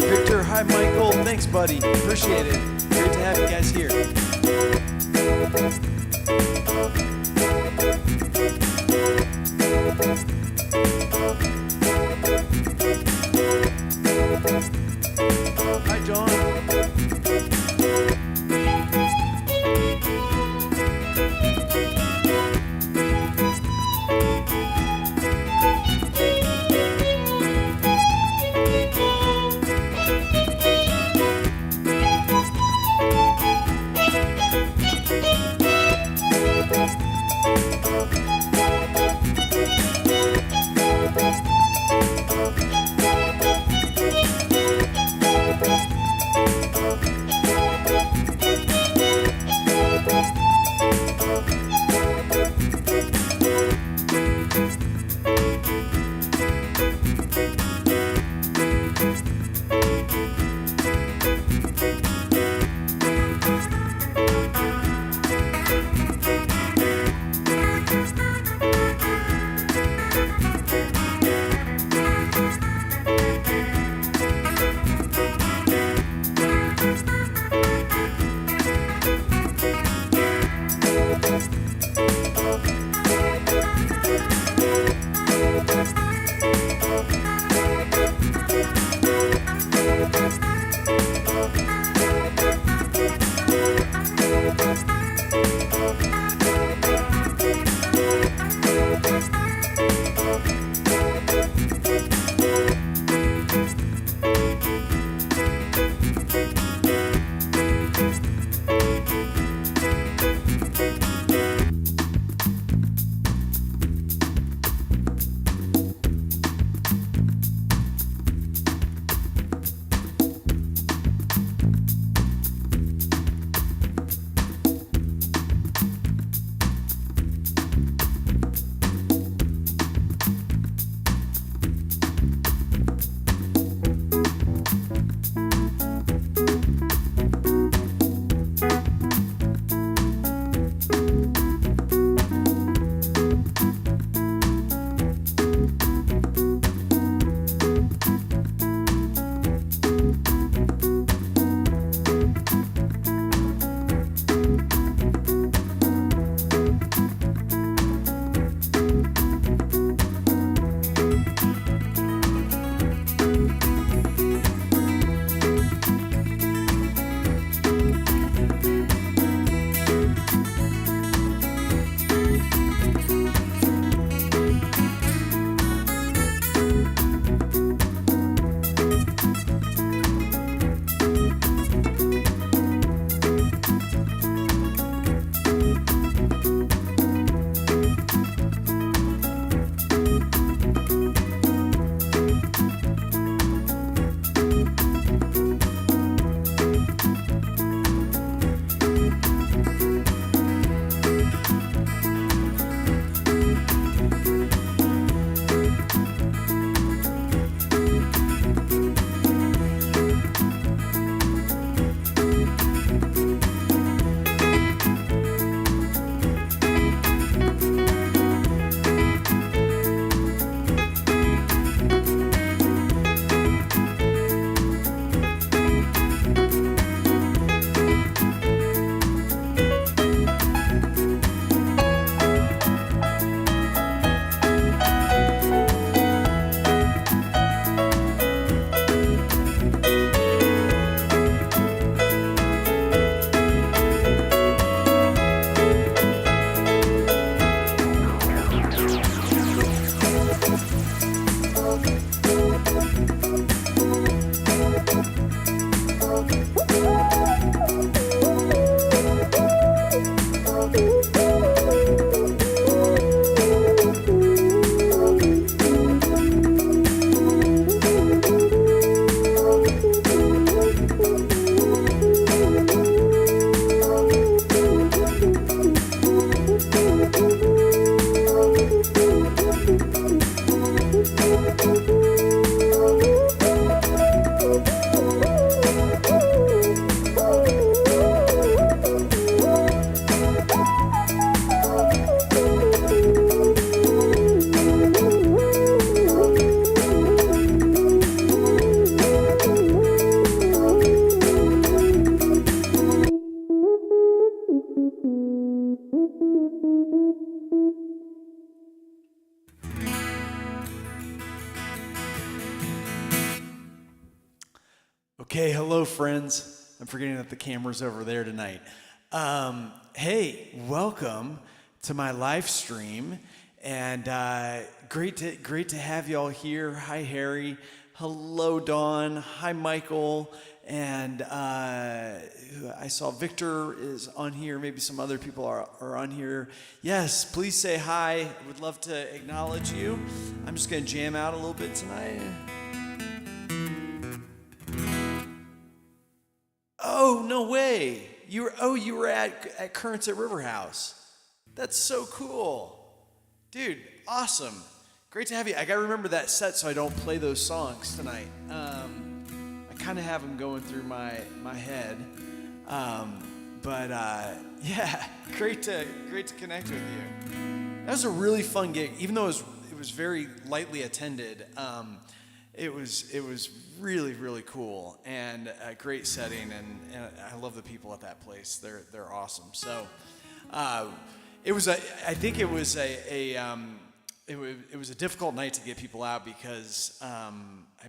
Victor, hi Michael, thanks buddy, appreciate it. Great to have you guys here. Hi John. Okay, hello friends. I'm forgetting that the camera's over there tonight. Hey, welcome to my live stream, and great to have y'all here. Hi, Harry. Hello, Dawn. Hi, Michael. And I saw Victor is on here. Maybe some other people are on here. Yes, please say hi. I would love to acknowledge you. I'm just going to jam out a little bit tonight. Oh, no way. You were at Currents at River House. That's so cool. Dude, awesome. Great to have you. I got to remember that set so I don't play those songs tonight. I kind of have them going through my head. Yeah, great to connect with you. That was a really fun gig. Even though it was very lightly attended, it was really, really cool and a great setting, and I love the people at that place. They're awesome. So it was a difficult night to get people out because I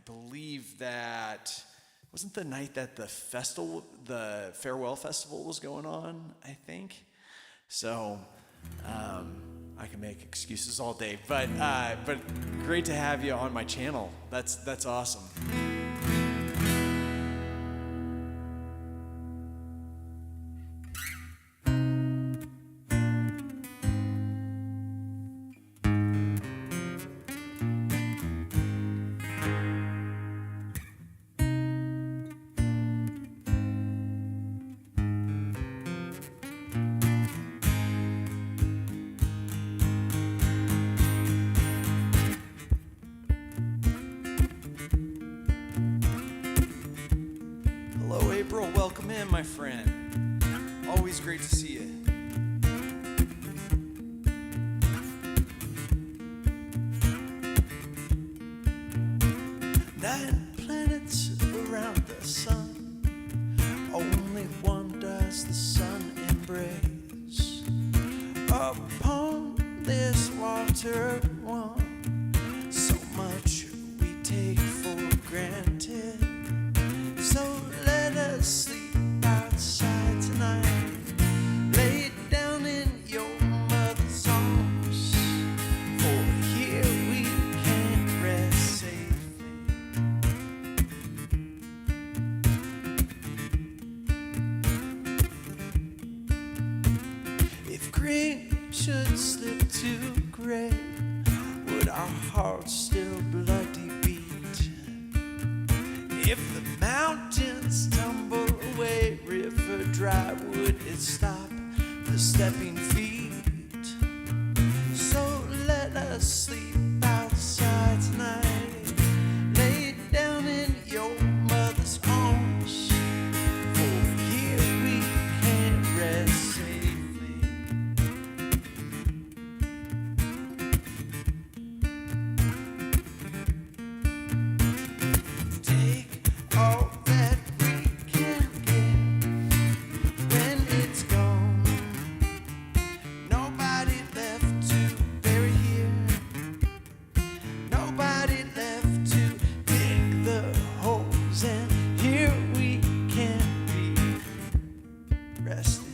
believe that wasn't the night that the farewell festival was going on, I think. So I can make excuses all day, but great to have you on my channel. That's awesome. April, welcome in, my friend. Always great to see you. Nine planets around the sun, only one does the sun embrace. Upon this water one, so much we take for granted. So let us sleep outside tonight. Lay down in your mother's arms, for here we can rest safely. If green should slip to gray, would our hearts still bloody beat? If the mountains tumble away, river dry, would it stop the stepping feet? So let us sleep outside tonight. Lay down in your mother's arms, for here we can rest safely. Take all that we can get when it's gone. Nobody left to bury here. Nobody left to dig the holes, and here we can be resting.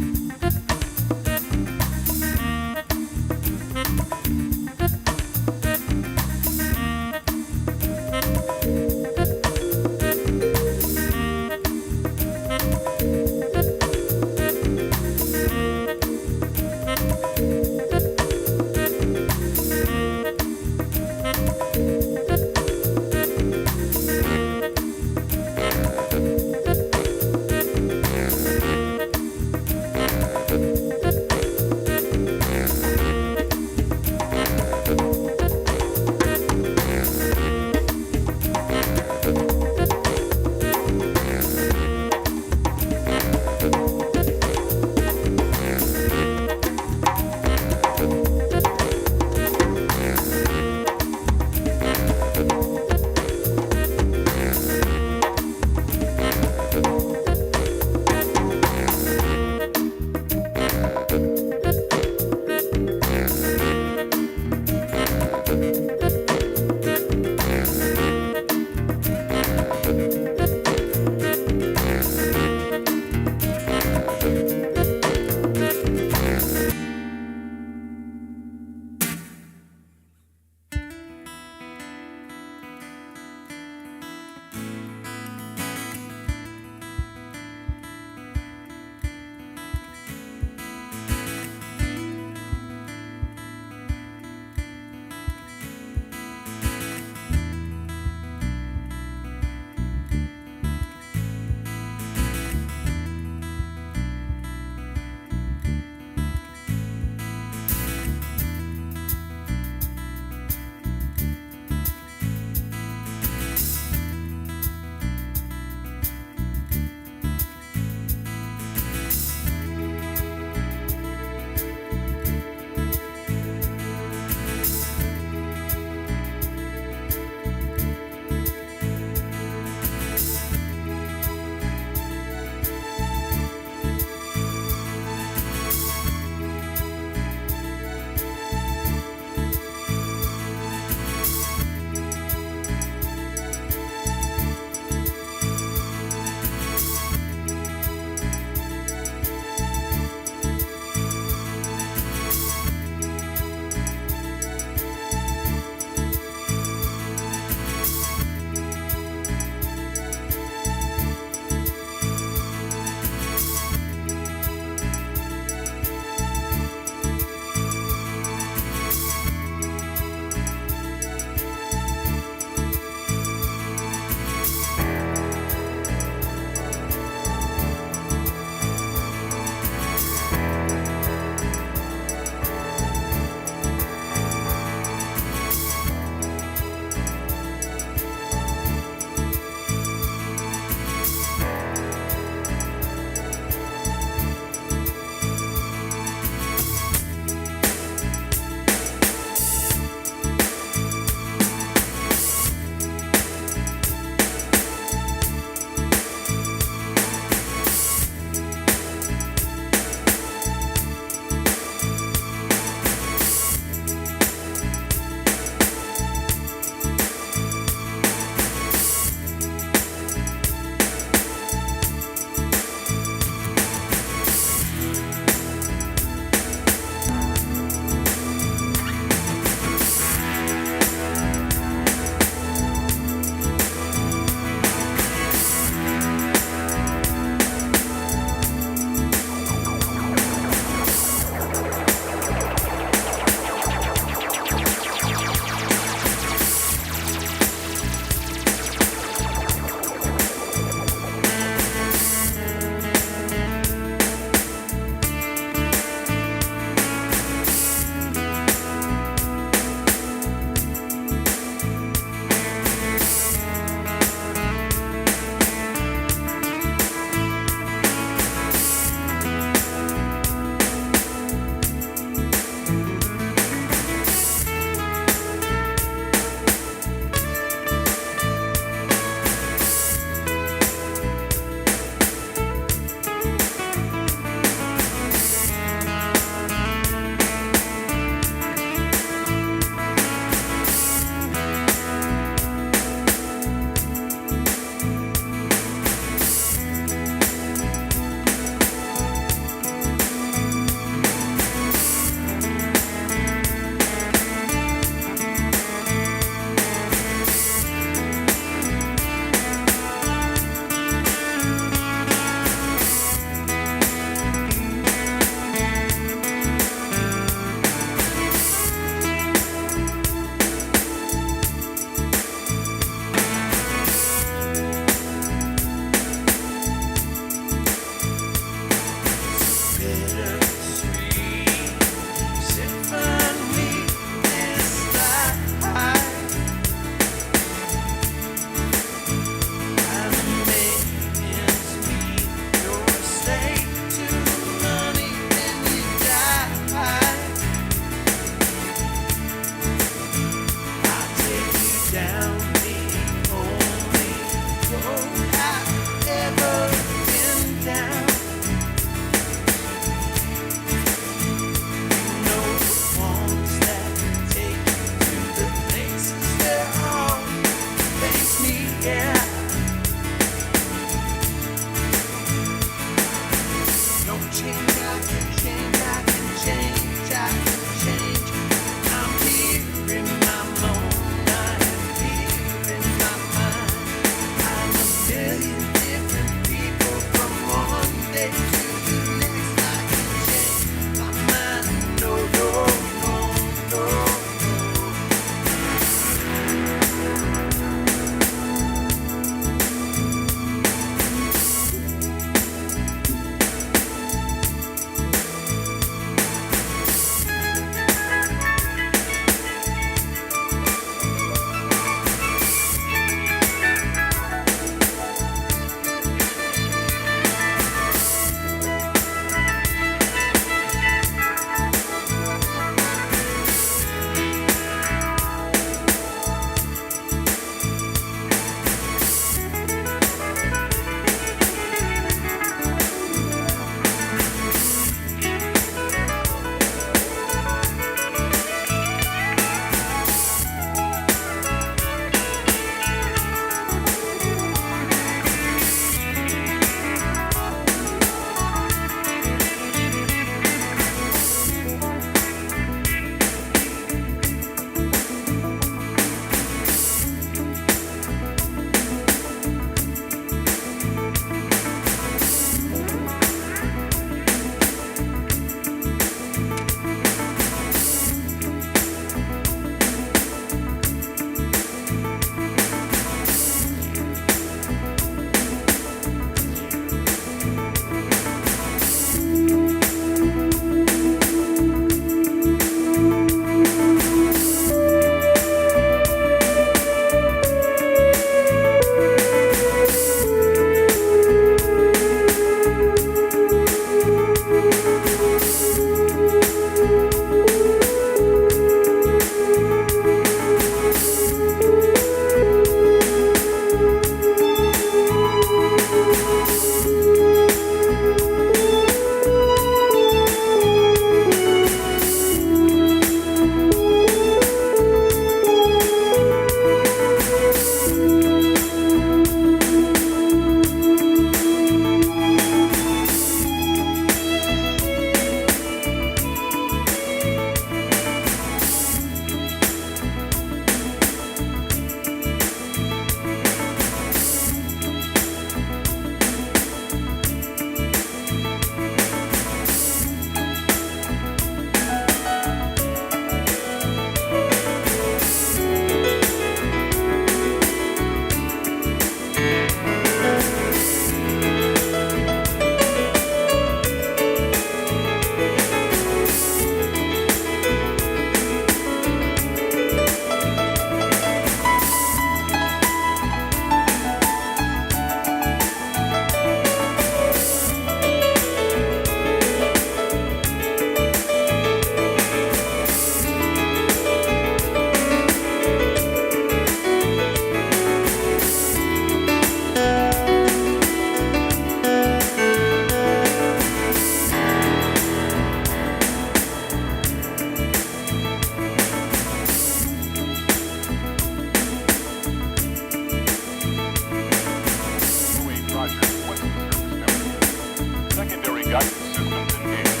systems engaged.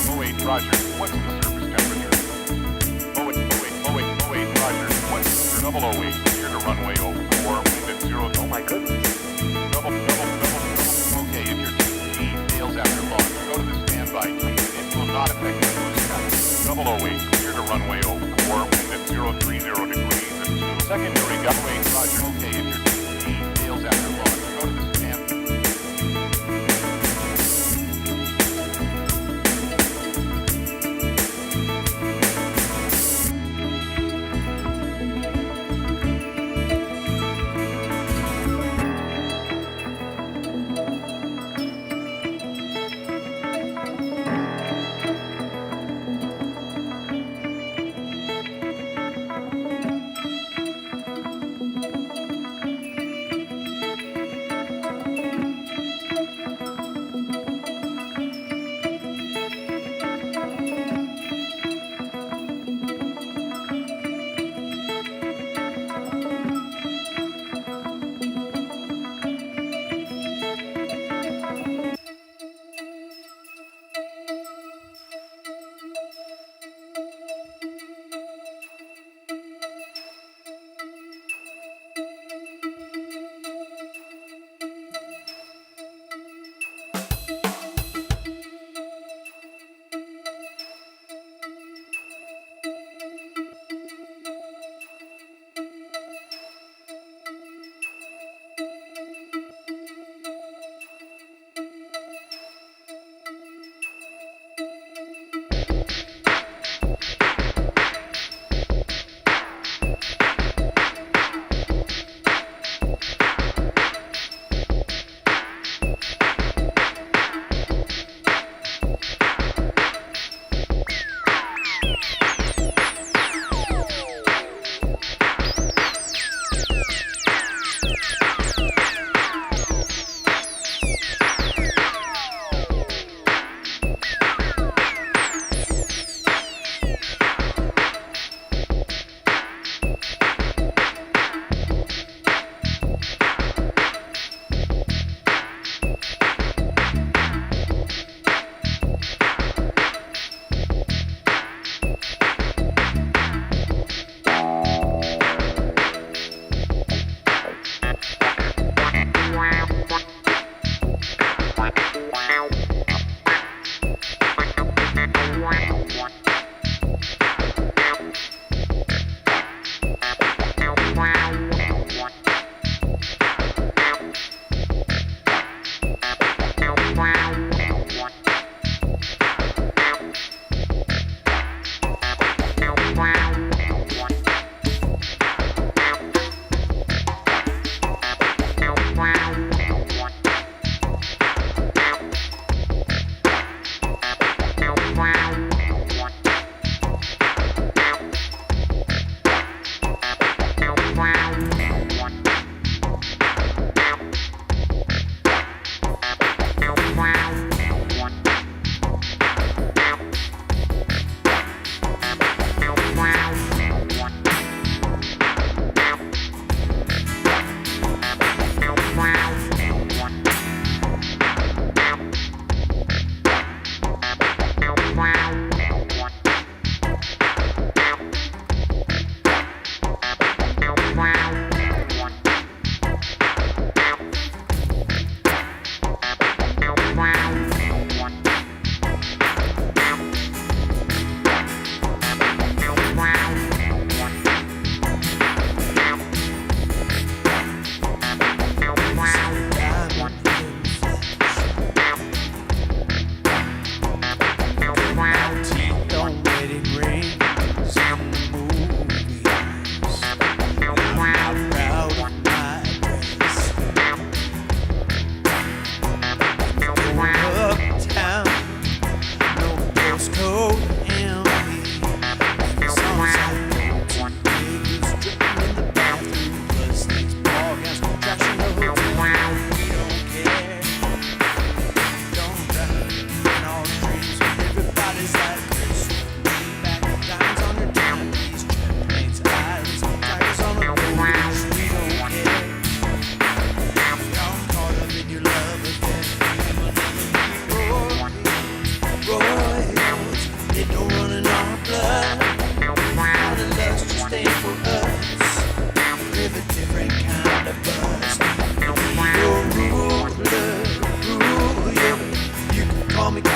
08 Roger, what's the surface temperature? 08 Roger, what's the 008, clear to runway 04, wind at 0. Oh my goodness. Double. Okay, if your TC fails after launch, go to the standby team and it will not affect your blue sky. 008, clear to runway 04, wind at 030 degrees and 2. Secondary gun 08 Roger, okay, if your TC fails after launch, go to the standby.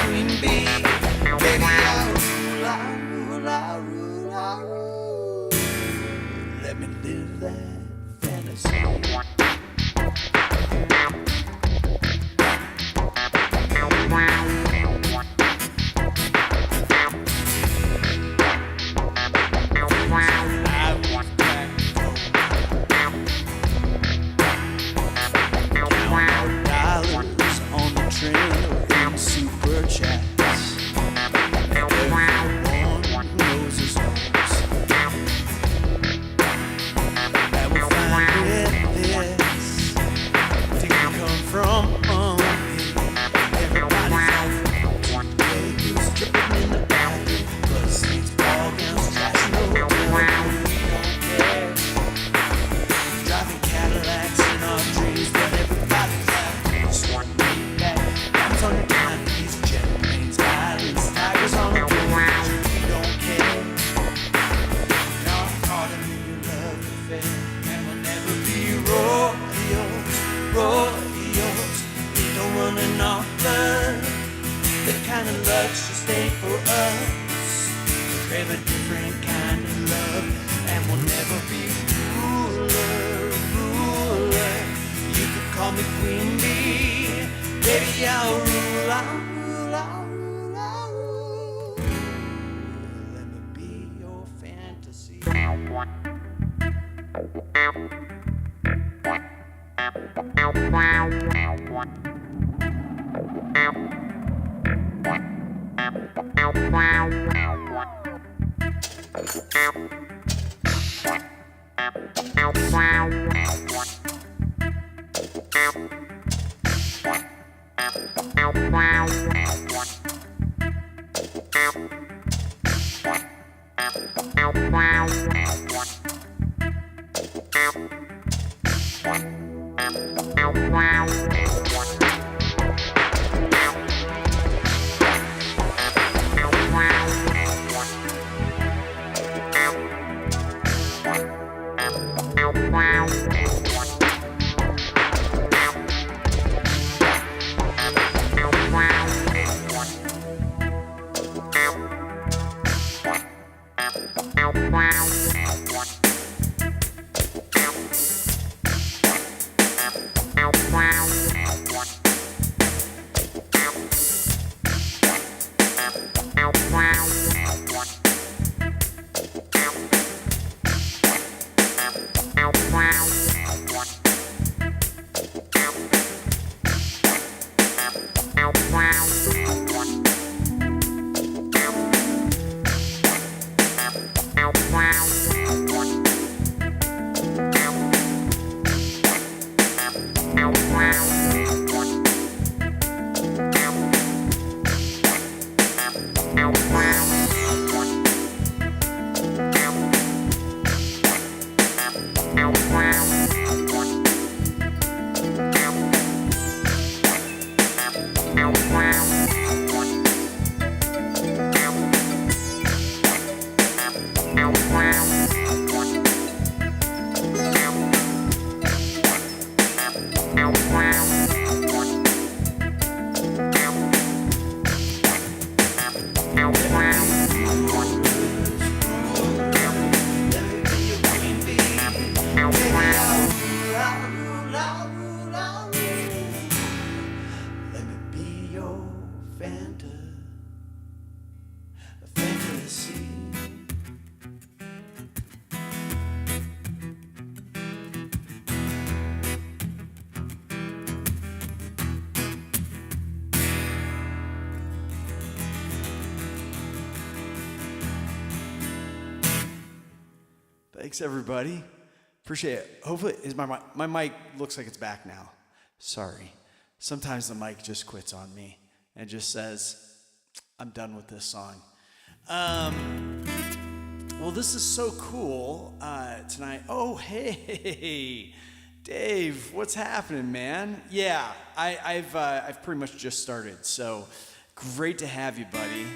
queen bee. Baby, I rule, I rule, I rule, I rule. Let me live that fantasy. Thanks, everybody. Appreciate it. Hopefully, is my mic looks like it's back now. Sorry. Sometimes the mic just quits on me and just says, I'm done with this song. Well, this is so cool tonight. Oh, hey, Dave, what's happening, man? Yeah, I've pretty much just started, so great to have you, buddy.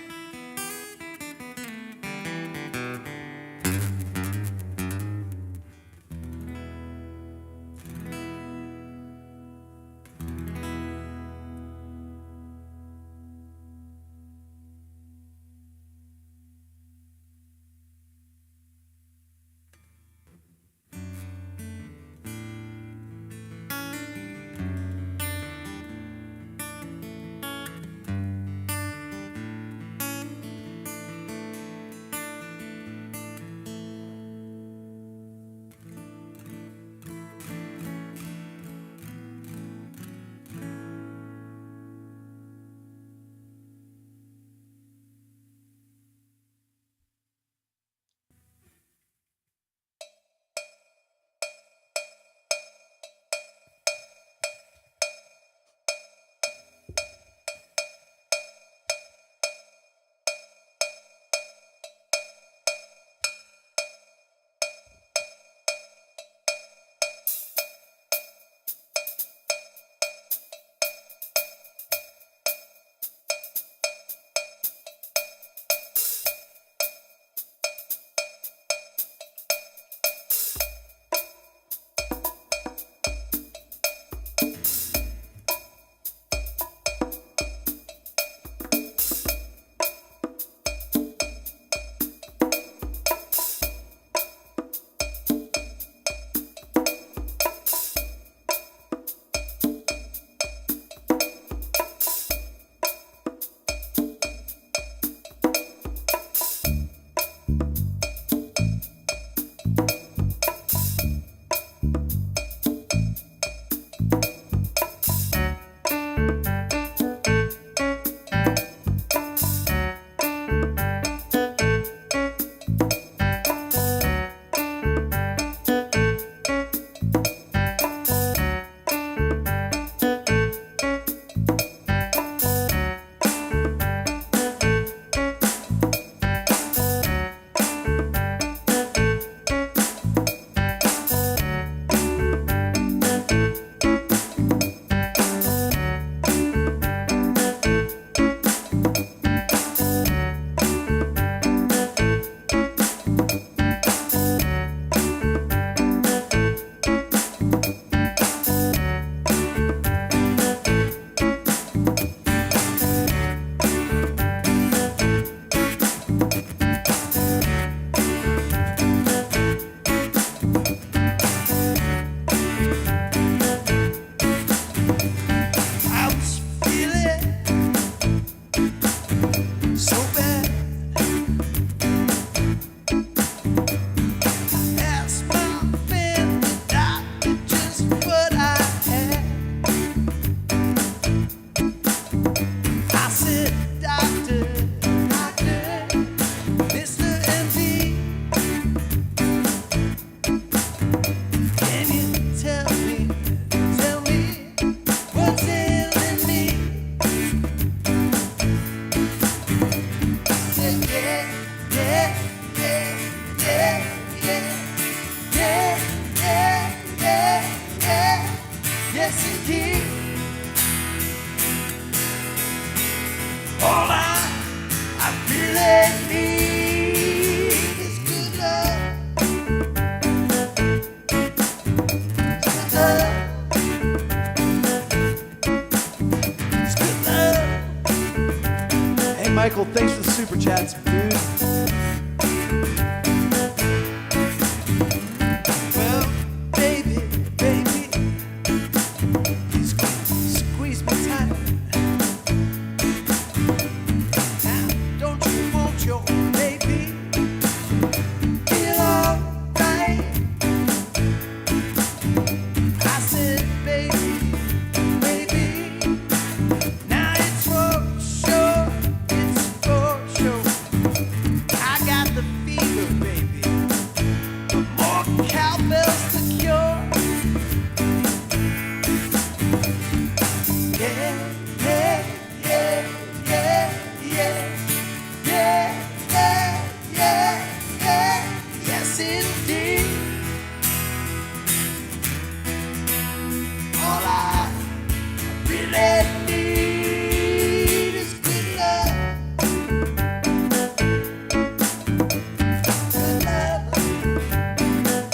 Hey, Michael, thanks for the super chats, dude. Well, baby, you squeeze me tight. Now, don't you want your baby? Feel alright. I said, baby. Now it's for sure. I got the fever, baby. More cowbells to cure. Yeah, yeah, yeah, yeah, yeah, yeah, yeah, yeah, yeah, yes indeed. All I really need is good love. Good love. Good love.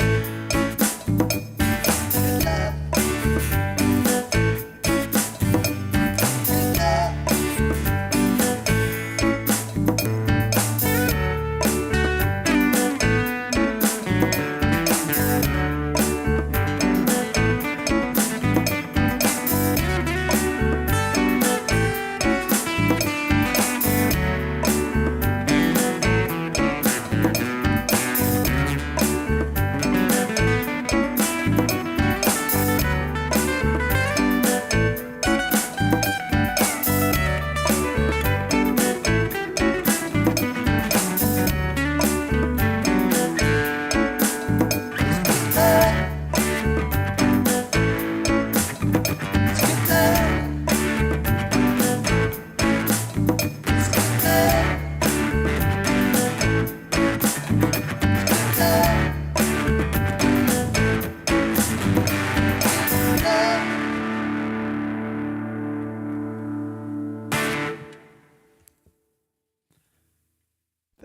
Good love.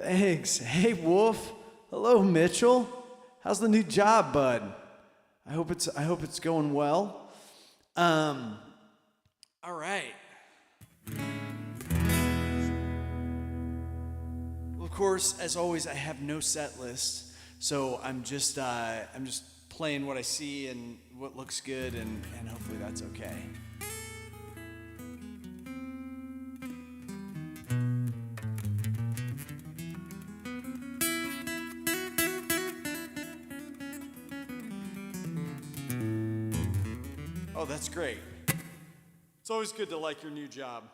Thanks. Hey, Wolf. Hello, Mitchell. How's the new job, bud? I hope it's going well. All right. Well, of course, as always, I have no set list, so I'm just playing what I see and what looks good, and hopefully that's okay. Oh, that's great. It's always good to like your new job.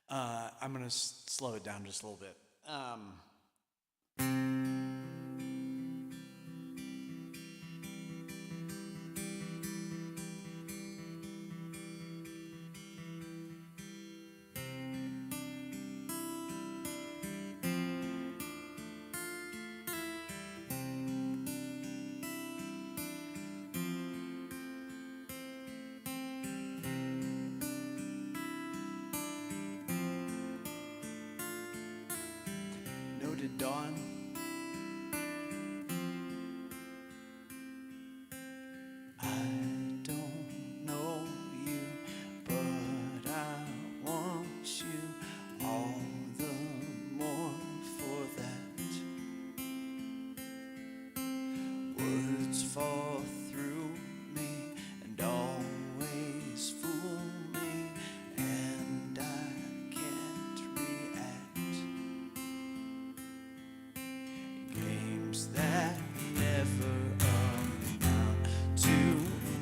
I'm going to slow it down just a little bit. Noted, Dawn. I don't know you, but I want you all the more for that. Words fall through me and always fool me, and I can't react. Games that never amount to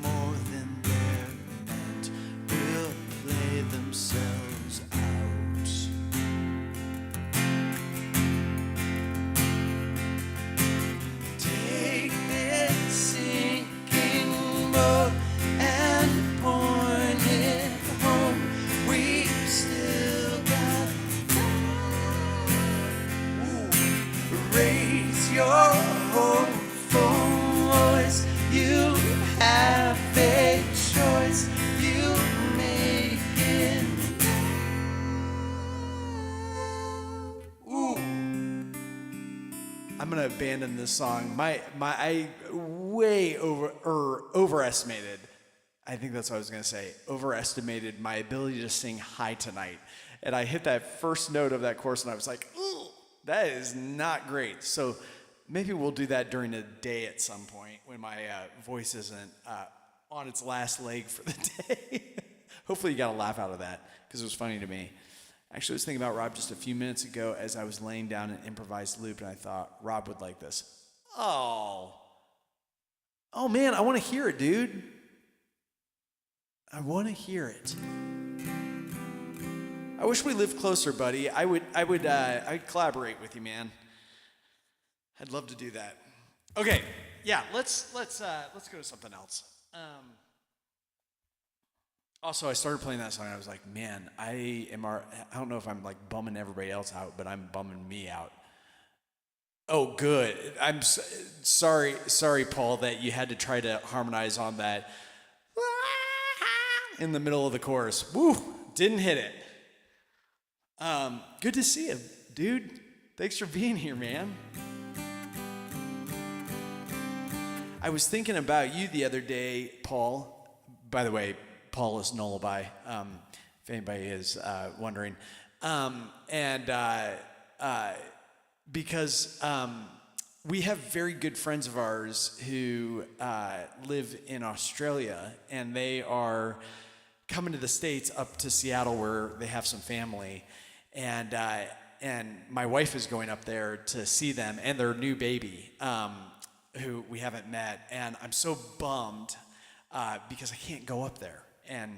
more than they're meant will play themselves out. Take this sinking boat and point it home. We've still got time. Raise your hopeful voice. You have a choice. You make I'm gonna abandon this song. I way overestimated. I think that's what I was gonna say. Overestimated my ability to sing "High Tonight," and I hit that first note of that chorus, and I was like, "Ooh, that is not great." So maybe we'll do that during the day at some point when my voice isn't on its last leg for the day. Hopefully, you got a laugh out of that because it was funny to me. Actually, I was thinking about Rob just a few minutes ago as I was laying down an improvised loop, and I thought Rob would like this. Oh man, I want to hear it, dude. I want to hear it. I wish we lived closer, buddy. I'd collaborate with you, man. I'd love to do that. Okay, yeah, let's go to something else. Also, I started playing that song, and I was like, man, I don't know if I'm like bumming everybody else out, but I'm bumming me out. Oh, good. I'm sorry, Paul, that you had to try to harmonize on that in the middle of the chorus. Woo, didn't hit it. Good to see you, dude. Thanks for being here, man. I was thinking about you the other day, Paul. By the way, Paul is Nullaby, if anybody is wondering. Because we have very good friends of ours who live in Australia, and they are coming to the States up to Seattle where they have some family. And my wife is going up there to see them and their new baby, who we haven't met. And I'm so bummed because I can't go up there and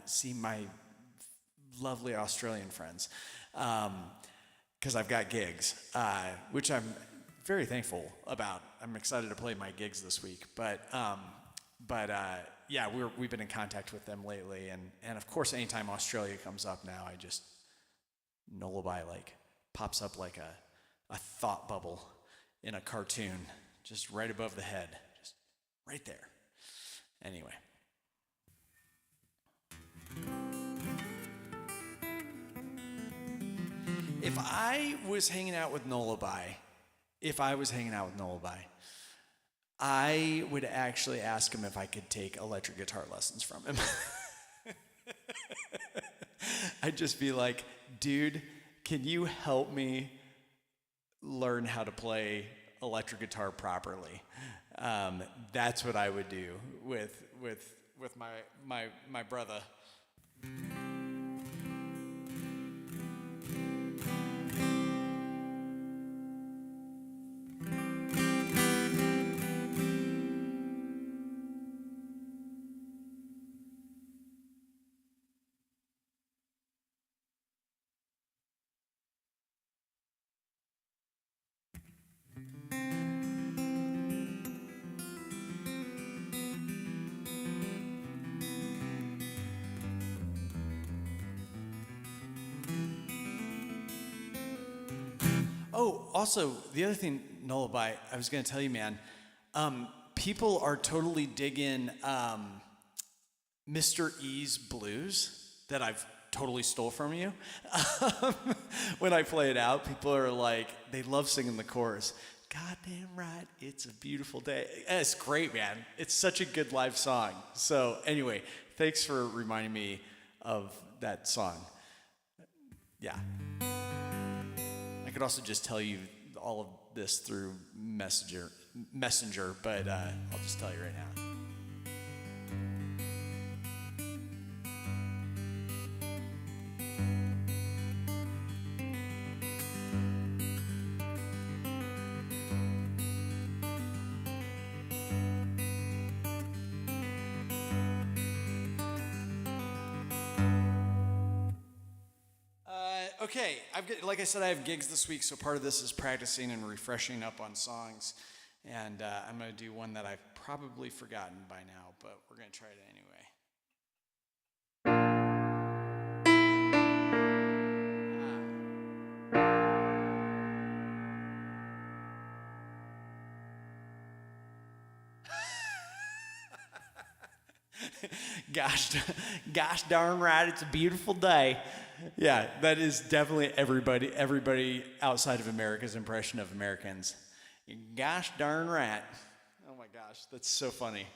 see my lovely Australian friends because I've got gigs, which I'm very thankful about. I'm excited to play my gigs this week, but yeah, we've been in contact with them lately, and of course, anytime Australia comes up now, I just Nullaby like pops up like a thought bubble in a cartoon, just right above the head, just right there. Anyway. If I was hanging out with Nullaby, I would actually ask him if I could take electric guitar lessons from him. I'd just be like, dude, can you help me learn how to play electric guitar properly? That's what I would do with my brother. Oh, also, the other thing, Nullaby, I was going to tell you, man, people are totally digging Mr. E's blues that I've totally stole from you. When I play it out, people are like, they love singing the chorus. Goddamn right, it's a beautiful day. It's great, man. It's such a good live song. So anyway, thanks for reminding me of that song. Yeah. I could also just tell you all of this through Messenger, but I'll just tell you right now. Okay, like I said, I have gigs this week, so part of this is practicing and refreshing up on songs. And I'm going to do one that I've probably forgotten by now, but we're going to try it anyway. Gosh, gosh darn right, it's a beautiful day. Yeah, that is definitely everybody outside of America's impression of Americans. Gosh darn right. Oh my gosh, that's so funny.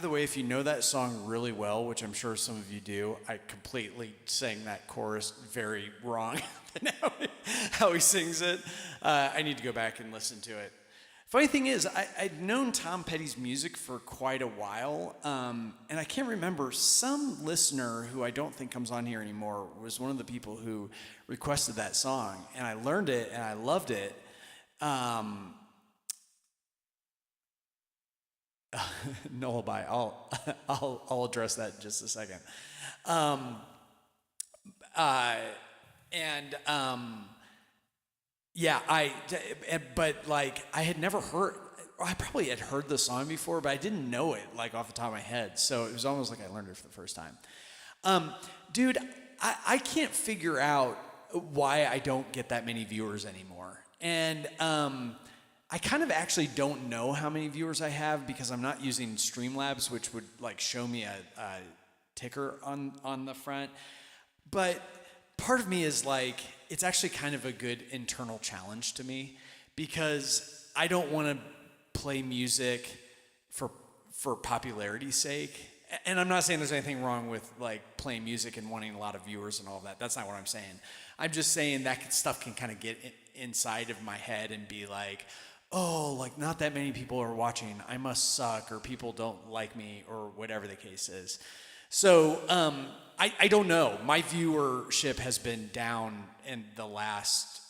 By the way, if you know that song really well, which I'm sure some of you do, I completely sang that chorus very wrong than how he sings it. I need to go back and listen to it. Funny thing is, I'd known Tom Petty's music for quite a while, and I can't remember, some listener who I don't think comes on here anymore was one of the people who requested that song, and I learned it, and I loved it. Nullabye, I'll address that in just a second. But like I had never heard, I probably had heard the song before, but I didn't know it like off the top of my head. So it was almost like I learned it for the first time. Dude, I can't figure out why I don't get that many viewers anymore. And I kind of actually don't know how many viewers I have because I'm not using Streamlabs, which would like show me a ticker on the front. But part of me is like, it's actually kind of a good internal challenge to me because I don't want to play music for popularity's sake. And I'm not saying there's anything wrong with like playing music and wanting a lot of viewers and all of that. That's not what I'm saying. I'm just saying that stuff can kind of get inside of my head and be like, oh, like not that many people are watching. I must suck, or people don't like me, or whatever the case is. So I don't know. My viewership has been down in the last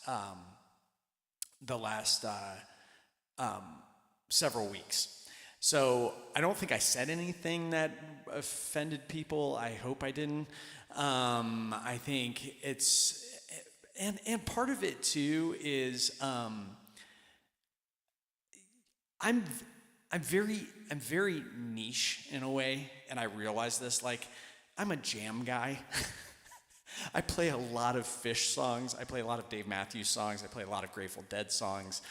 several weeks. So I don't think I said anything that offended people. I hope I didn't. I think it's, and part of it too is I'm very niche in a way, and I realize this. Like, I'm a jam guy. I play a lot of Fish songs. I play a lot of Dave Matthews songs. I play a lot of Grateful Dead songs.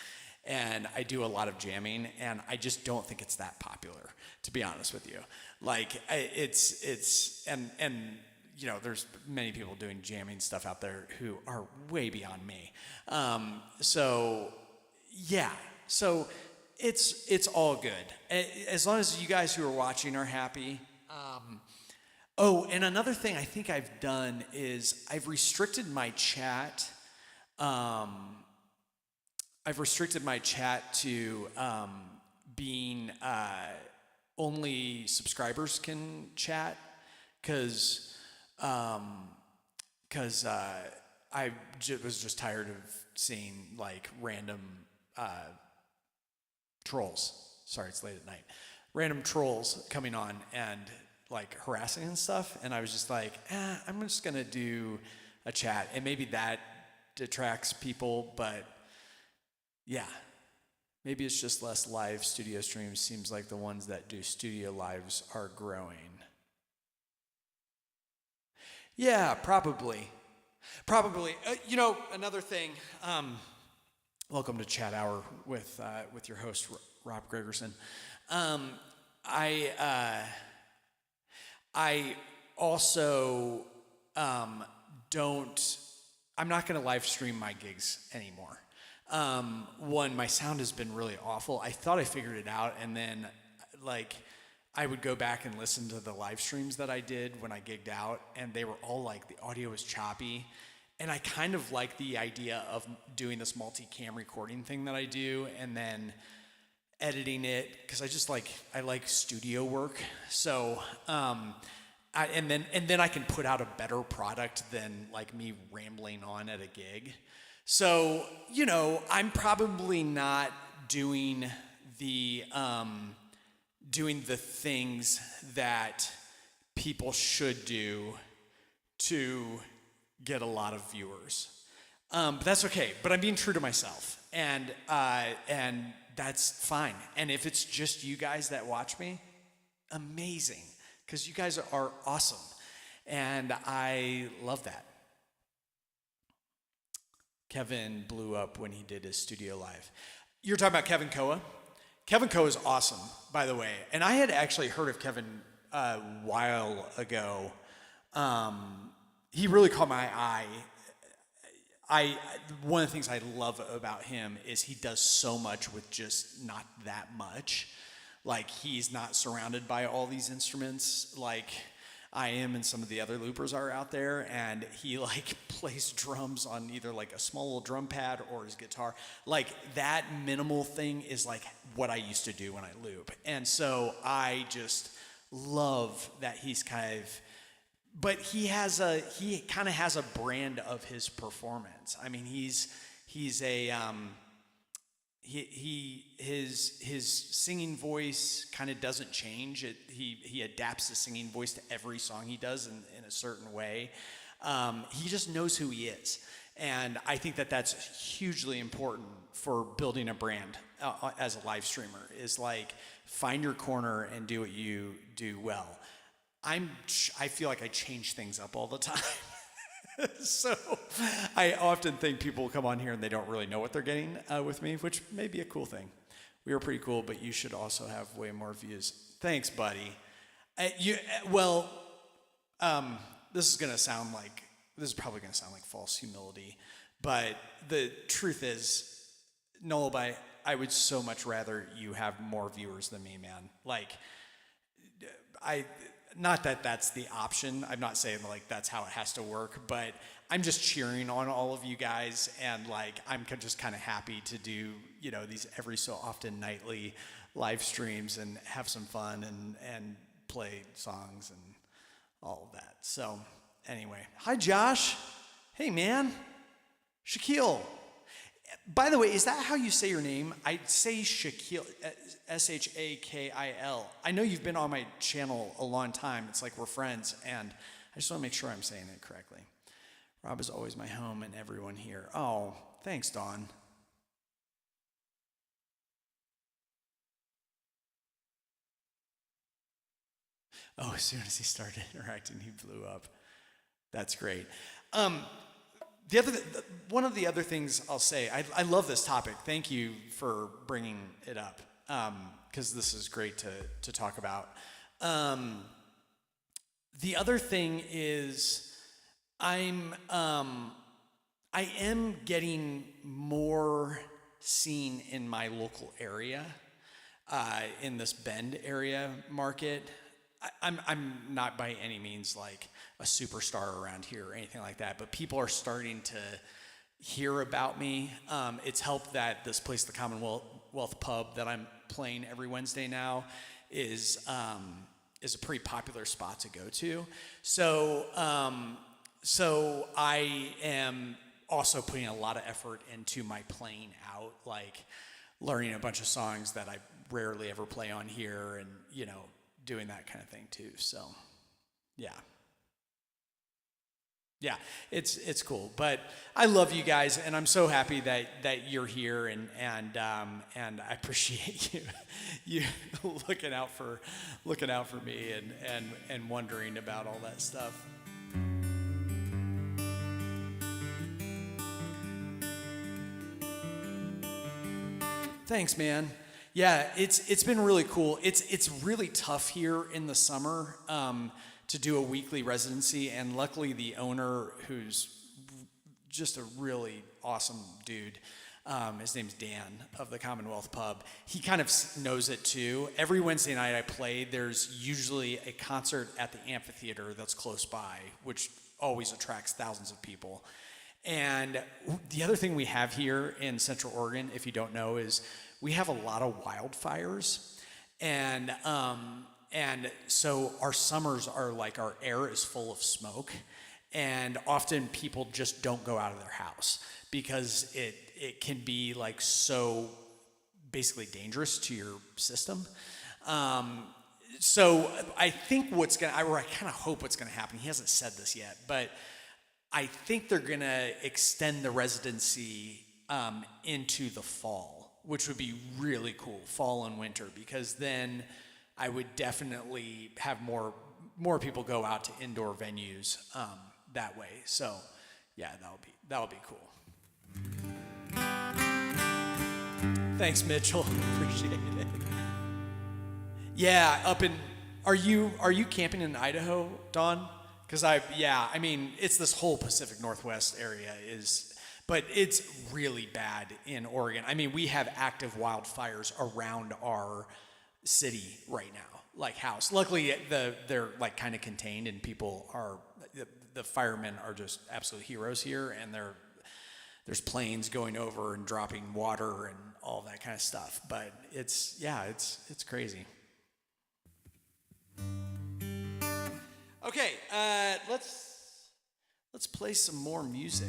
And I do a lot of jamming, and I just don't think it's that popular, to be honest with you. Like, and you know, there's many people doing jamming stuff out there who are way beyond me. So it's all good. As long as you guys who are watching are happy. Oh, and another thing I think I've done is I've restricted my chat. I've restricted my chat to being only subscribers can chat, because I was just tired of seeing like random trolls. Sorry, it's late at night. Random trolls coming on and like harassing and stuff, and I was just like, I'm just gonna do a chat, and maybe that detracts people, but yeah, maybe it's just less live studio streams. Seems like the ones that do studio lives are growing. Yeah, probably. You know, another thing. Welcome to Chat Hour with your host Rob Gregerson. I also don't. I'm not going to live stream my gigs anymore. One, my sound has been really awful. I thought I figured it out, and then like I would go back and listen to the live streams that I did when I gigged out, and they were all like the audio was choppy. And I kind of like the idea of doing this multi-cam recording thing that I do, and then editing it, because I like studio work. So and then I can put out a better product than like me rambling on at a gig. So, you know, I'm probably not doing the things that people should do to get a lot of viewers. But that's okay. But I'm being true to myself, and that's fine. And if it's just you guys that watch me, amazing, because you guys are awesome, and I love that. Kevin blew up when he did his studio live. You're talking about Kevin Koa? Kevin Koa is awesome, by the way. And I had actually heard of Kevin a while ago. He really caught my eye. One of the things I love about him is he does so much with just not that much. Like he's not surrounded by all these instruments like I am and some of the other loopers are out there, and he like plays drums on either like a small little drum pad or his guitar. Like that minimal thing is like what I used to do when I loop. And so I just love that he's but he kind of has a brand of his performance. I mean, his singing voice kind of doesn't change. He adapts his singing voice to every song he does in a certain way. He just knows who he is. And I think that that's hugely important for building a brand as a live streamer, is like find your corner and do what you do well. I feel like I change things up all the time. So I often think people come on here and they don't really know what they're getting with me, which may be a cool thing. We were pretty cool, but you should also have way more views. Thanks, buddy. This is probably going to sound like false humility, but the truth is, Noel, I would so much rather you have more viewers than me, man. Like, not that that's the option. I'm not saying like that's how it has to work, but I'm just cheering on all of you guys, and like I'm just kind of happy to do these every so often nightly live streams and have some fun and play songs and all of that. So anyway, hi Josh. Hey man, Shaquille. By the way, is that how you say your name? I say Shaquille, Shakil. I know you've been on my channel a long time. It's like we're friends, and I just want to make sure I'm saying it correctly. Rob is always my home and everyone here. Oh, thanks, Dawn. Oh, as soon as he started interacting, he blew up. That's great. One of the other things I'll say, I love this topic. Thank you for bringing it up, because this is great to talk about. The other thing is I am getting more seen in my local area, in this Bend area market. I'm not by any means like a superstar around here or anything like that, but people are starting to hear about me. It's helped that this place, the Commonwealth Pub that I'm playing every Wednesday now, is a pretty popular spot to go to. So I am also putting a lot of effort into my playing out, like learning a bunch of songs that I rarely ever play on here, and doing that kind of thing too. So yeah, it's cool. But I love you guys, and I'm so happy that you're here, and I appreciate you looking out for me and wondering about all that stuff. Thanks, man. Yeah, it's been really cool. It's really tough here in the summer to do a weekly residency, and luckily the owner, who's just a really awesome dude, his name's Dan of the Commonwealth Pub, he kind of knows it too. Every Wednesday night I play, there's usually a concert at the amphitheater that's close by, which always attracts thousands of people. And the other thing we have here in Central Oregon, if you don't know, is we have a lot of wildfires, and so our summers are like, our air is full of smoke, and often people just don't go out of their house because it can be like so basically dangerous to your system. So I think I kind of hope what's gonna happen, he hasn't said this yet, but I think they're gonna extend the residency into the fall, which would be really cool, fall and winter, because then I would definitely have more people go out to indoor venues that way. So yeah, that'll be cool. Thanks, Mitchell. Appreciate it. Yeah, are you camping in Idaho, Dawn? Because I mean, it's this whole Pacific Northwest area but it's really bad in Oregon. I mean, we have active wildfires around our city right now, like house. Luckily, they're like kind of contained, and people are the firemen are just absolute heroes here, and there's planes going over and dropping water and all that kind of stuff. But it's crazy. Okay, let's play some more music.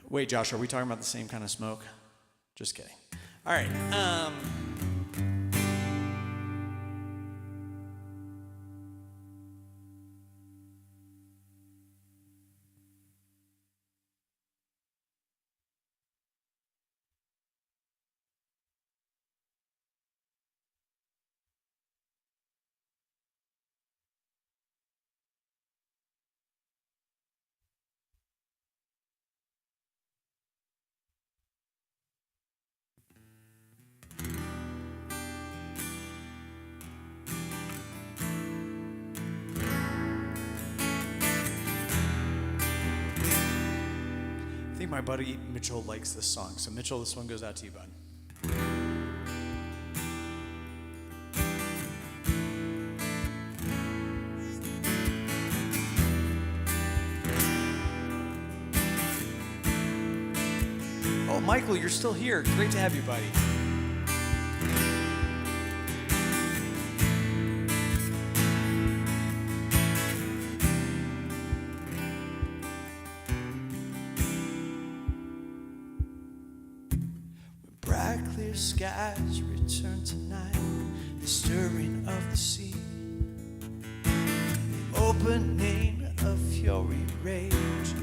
Wait, Josh, are we talking about the same kind of smoke? Just kidding. All right. I think my buddy Mitchell likes this song. So Mitchell, this one goes out to you, bud. Oh, Michael, you're still here. Great to have you, buddy. Bright clear skies return tonight, the stirring of the sea, the opening of fury rage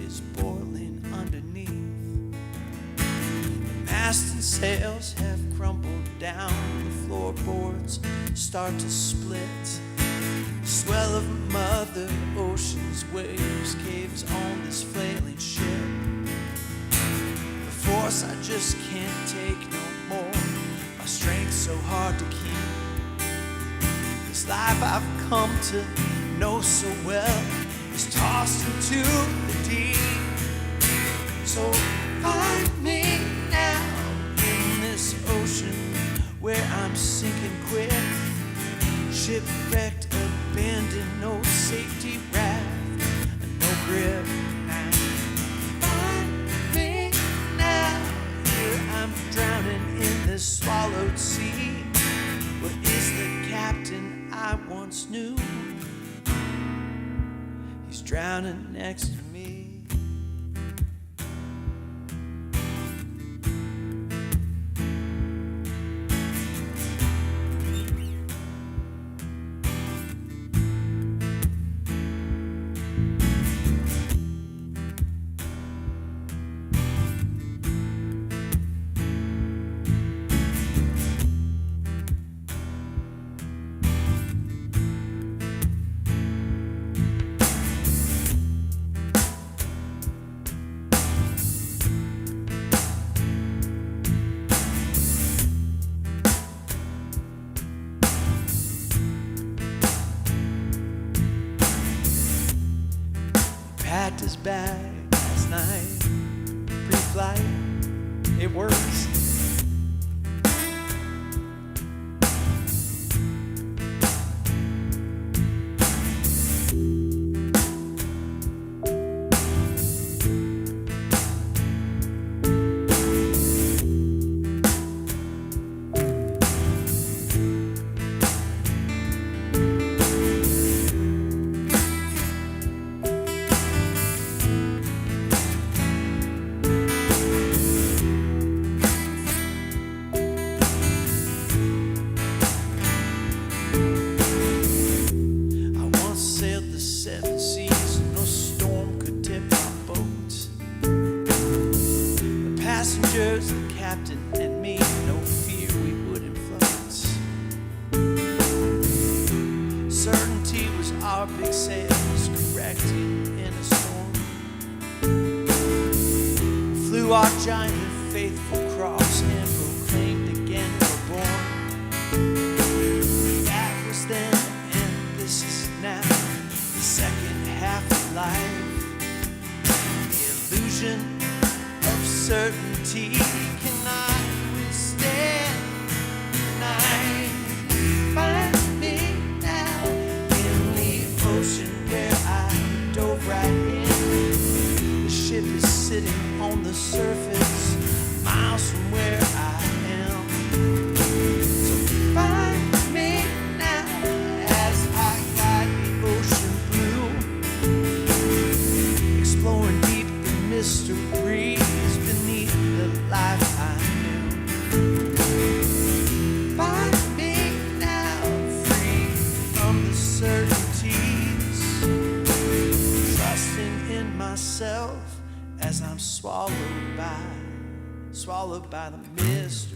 is boiling underneath. The mast and sails have crumbled down, the floorboards start to split. The swell of Mother Ocean's waves caves on this flailing ship. Force I just can't take no more, my strength so hard to keep. This life I've come to know so well is tossed into the deep. So find me now in this ocean where I'm sinking quick, shipwrecked, abandoned, no safety raft, no grip. I'm drowning in this swallowed sea. What is the captain I once knew? He's drowning next to me. Packed his bag last night, pre-flight, it works. Passengers, the captain and me, no fear we wouldn't float. Certainty was our big sails, correcting in a storm. Flew our giant and faithful cross and proclaimed again we're born. That was then. ocean of certainty cannot withstand the night. Find me now in the ocean where I dove right in. The ship is sitting on the surface, miles from where I am. So find me now as I guide the ocean blue, exploring deep the mysteries beneath the life I knew. Find me now, free from the certainties, trusting in myself as I'm swallowed by the mystery.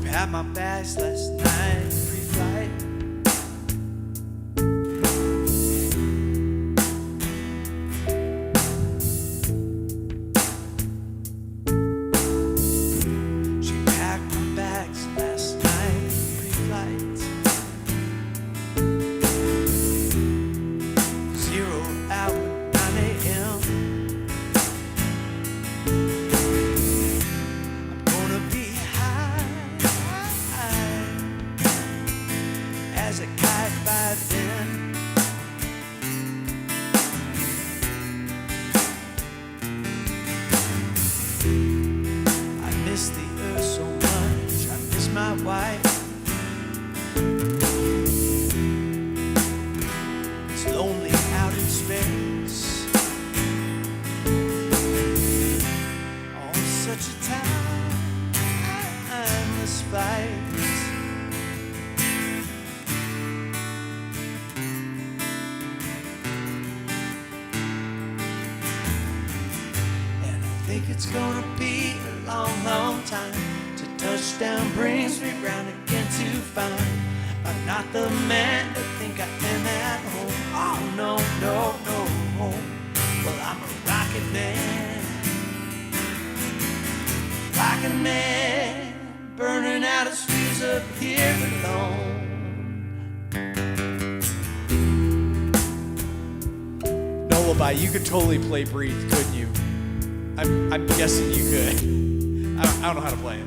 Packed my bags last night, pre-flight. She packed my bags last night, pre-flight. 0 hour, 9 a.m. I'm gonna be high as a kite by then. I miss the earth so much, I miss my wife. It's lonely out in space on such a timeless flight. And I think it's gonna be a long, long time till touchdown brings me round again to find I'm not the man to think I am at home. Oh no, no, no. Well, I'm a rocket man, burning out his fuse up here alone. Lullaby, you could totally play Breathe, couldn't you? I'm guessing you could. I don't know how to play it.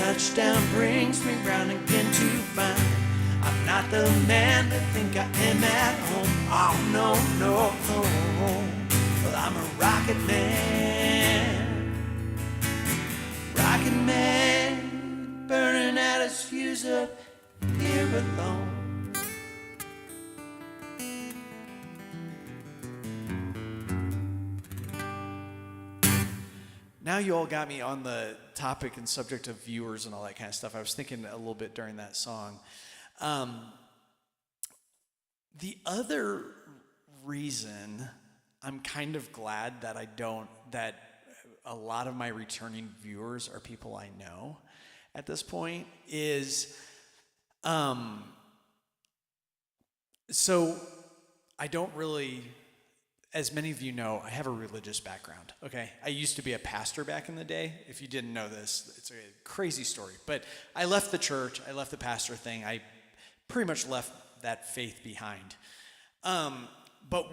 touchdown brings me round again to find I'm not the man that think I am at home. Oh, no, no, no. Well, I'm a rocket man. Rocket man, burning out his fuse up here alone. Now you all got me on the topic and subject of viewers and all that kind of stuff. I was thinking a little bit during that song. The other reason I'm kind of glad that that a lot of my returning viewers are people I know at this point is, so I don't really, as many of you know, I have a religious background, okay? I used to be a pastor back in the day. If you didn't know this, it's a crazy story. But I left the church, I left the pastor thing, I pretty much left that faith behind. But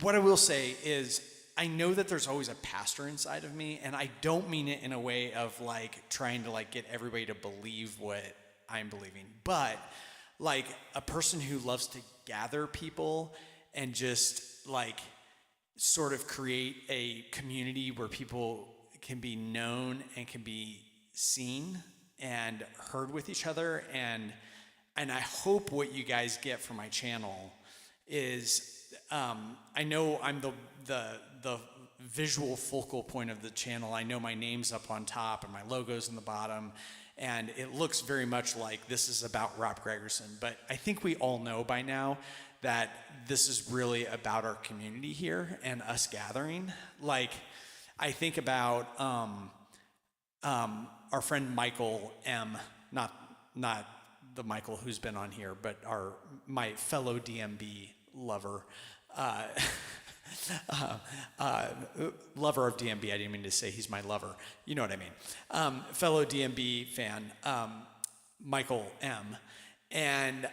what I will say is I know that there's always a pastor inside of me, and I don't mean it in a way of like trying to like get everybody to believe what I'm believing, but like a person who loves to gather people and just like sort of create a community where people can be known and can be seen and heard with each other. And I hope what you guys get from my channel is, I know I'm the visual focal point of the channel. I know my name's up on top and my logo's in the bottom, and it looks very much like this is about Rob Gregerson. But I think we all know by now that this is really about our community here and us gathering. Like, I think about our friend Michael M., not the Michael who's been on here, but my fellow DMB lover, lover of DMB. I didn't mean to say he's my lover. You know what I mean. Fellow DMB fan, Michael M. And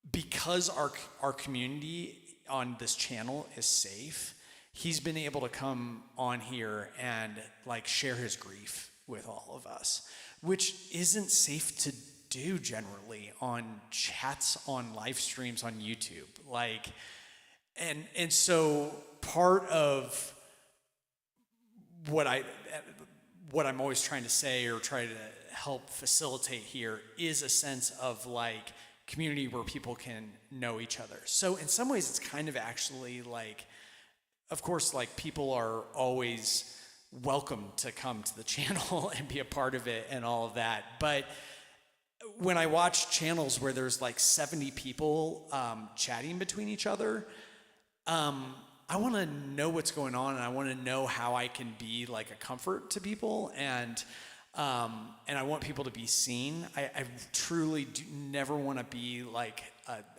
because our community on this channel is safe, he's been able to come on here and like share his grief with all of us, which isn't safe to do generally on chats, on live streams, on YouTube. Like, and so part of what I'm always trying to say or try to help facilitate here is a sense of like community where people can know each other. So in some ways it's kind of actually like, of course, like people are always welcome to come to the channel and be a part of it and all of that. But when I watch channels where there's like 70 people chatting between each other, I want to know what's going on, and I want to know how I can be like a comfort to people, and I want people to be seen. I truly do never want to be like a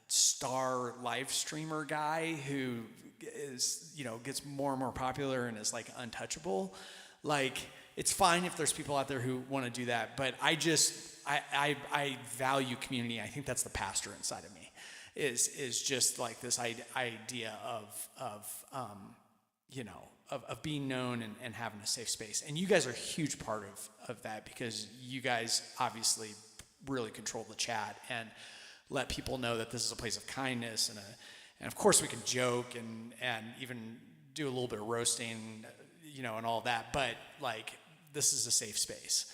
star live streamer guy who is, you know, gets more and more popular and is like untouchable. Like, it's fine if there's people out there who want to do that, but I value community. I think that's the pastor inside of me, is just like this idea of being known and having a safe space. And you guys are a huge part of that, because you guys obviously really control the chat and let people know that this is a place of kindness, and of course we can joke and even do a little bit of roasting, you know, and all that, but like, this is a safe space,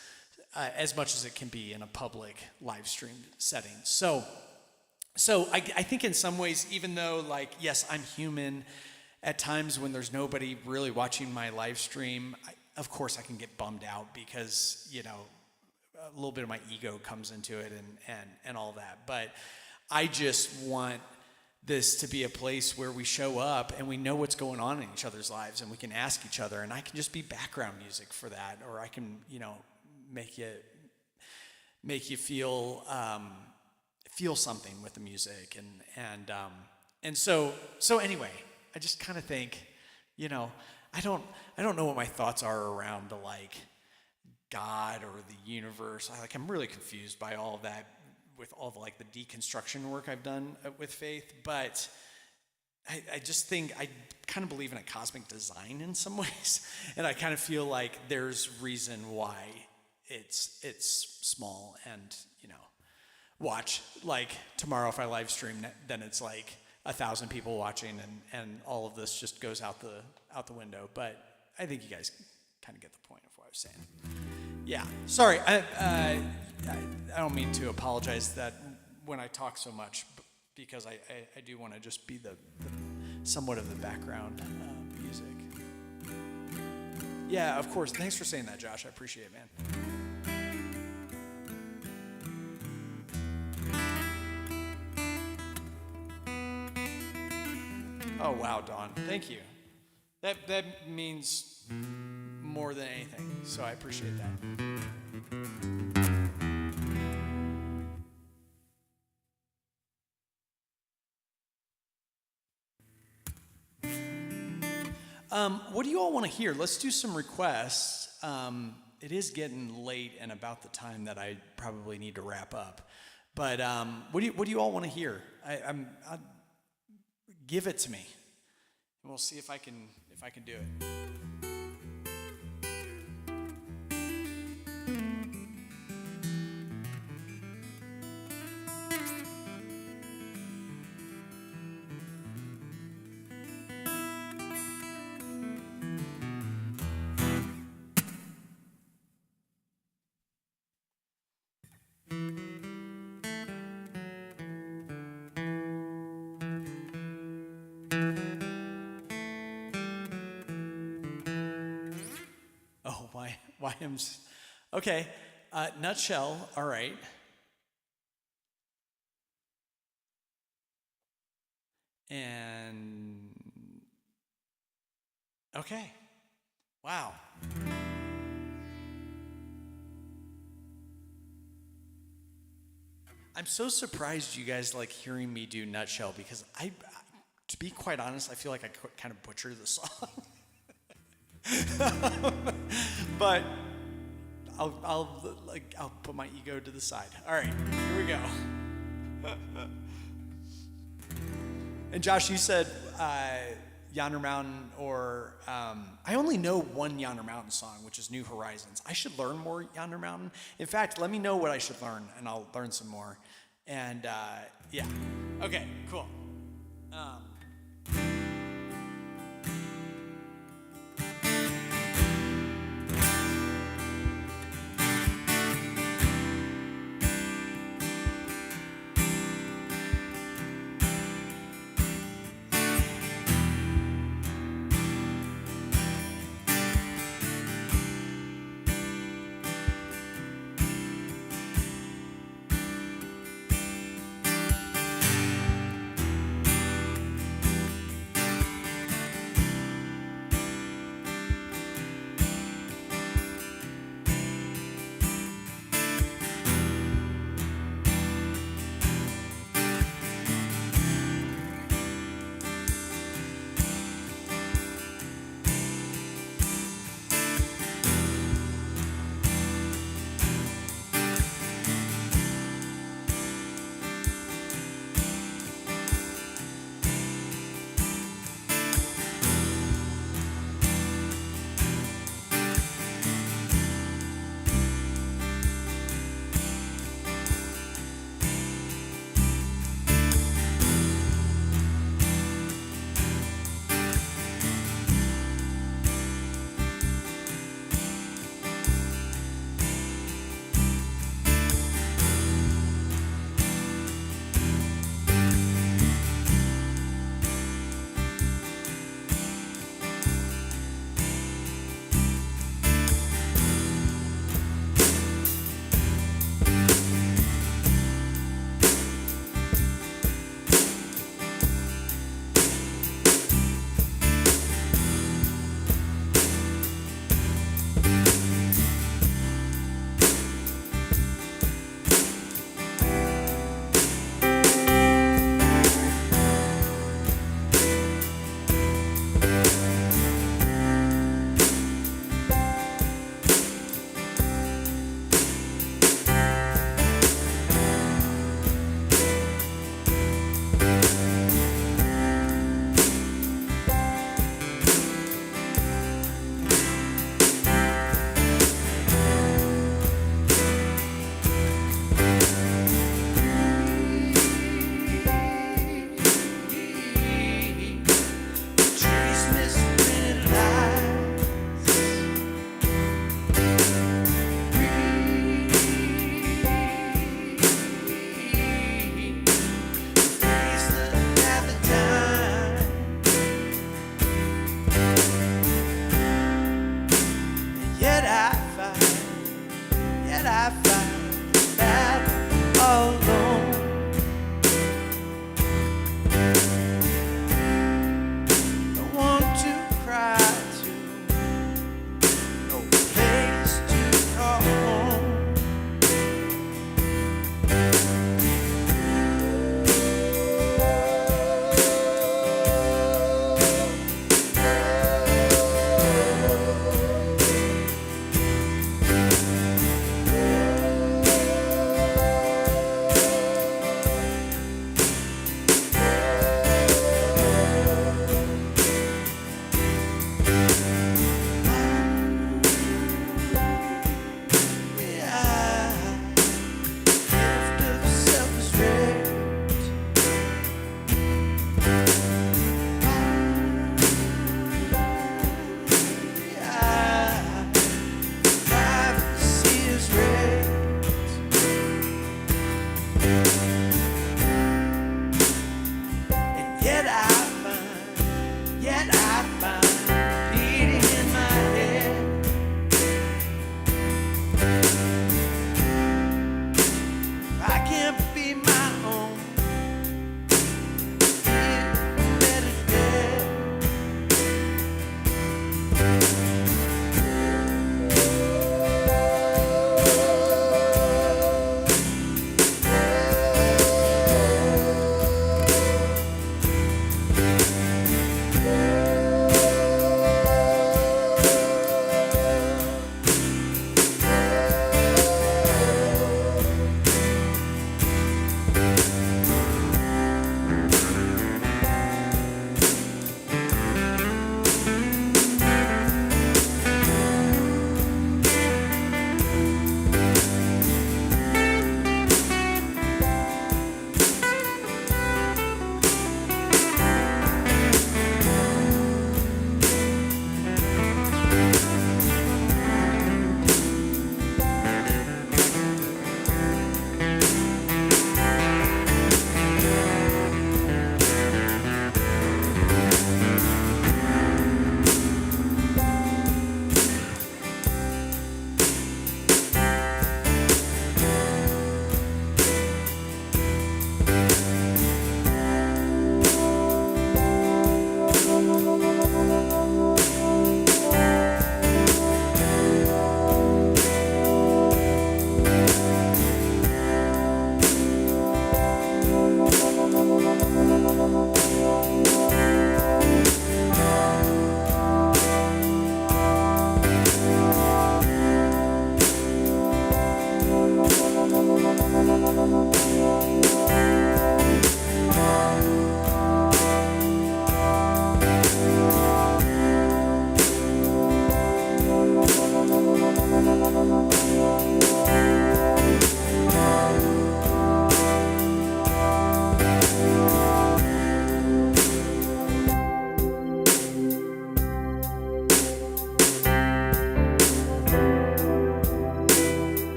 as much as it can be in a public live stream setting. So I think in some ways, even though like, yes, I'm human, at times when there's nobody really watching my live stream, of course I can get bummed out because, you know, a little bit of my ego comes into it and all that. But I just want this to be a place where we show up and we know what's going on in each other's lives, and we can ask each other, and I can just be background music for that, or I can, you know, make you feel something with the music, and so anyway, I just kind of think, you know, I don't know what my thoughts are around the like God or the universe. I'm really confused by all of that, with all the like the deconstruction work I've done with faith. But I just think I kind of believe in a cosmic design in some ways, and I kind of feel like there's reason why it's small. And watch, like tomorrow if I live stream, then it's like 1,000 people watching, and all of this just goes out the window. But I think you guys kind of get the point of what I was saying. Yeah, sorry, I don't mean to apologize that when I talk so much, because I do want to just be the somewhat of the background music. Yeah, of course. Thanks for saying that, Josh. I appreciate it, man. Oh, wow, Dawn. Thank you. That means more than anything, so I appreciate that. What do you all want to hear? Let's do some requests. It is getting late and about the time that I probably need to wrap up. But what do you all want to hear? I'll give it to me, and we'll see if I can do it. Oh, YM's. Okay, Nutshell, all right. And, okay, wow. I'm so surprised you guys like hearing me do Nutshell, because to be quite honest, I feel like I kind of butchered the song. But I'll put my ego to the side. All right, here we go. And Josh, you said Yonder Mountain, or I only know one Yonder Mountain song, which is New Horizons. I should learn more Yonder Mountain. In fact, let me know what I should learn, and I'll learn some more. And yeah, okay, cool.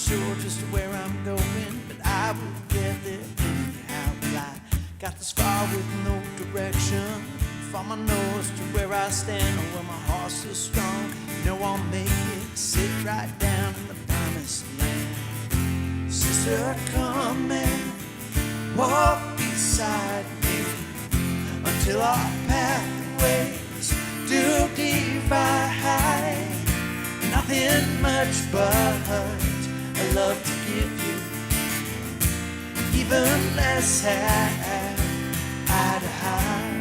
sure just where I'm going, but I will get there anyhow. Well, I got this far with no direction, from my nose to where I stand, or where my heart's so strong. You know I'll make it, sit right down in the promised land. Sister, come and walk beside me until our pathways do divide. Nothing much but a love to give you, even less have I to hide.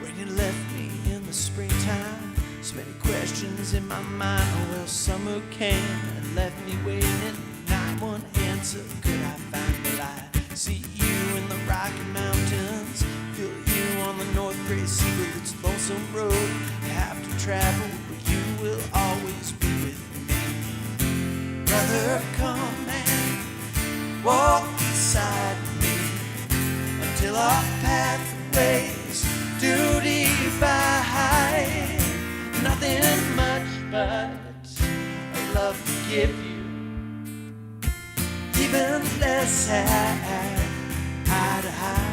When you left me in the springtime, so many questions in my mind. Oh well, summer came and left me waiting. Not one answer could I find, but I see you in the Rocky Mountains, feel you on the North Great Sea with its lonesome road. I have to travel, but you will always be with me. Brother, come and walk beside me until our pathways do divide. Nothing much but a love to give you, even less have I to hide.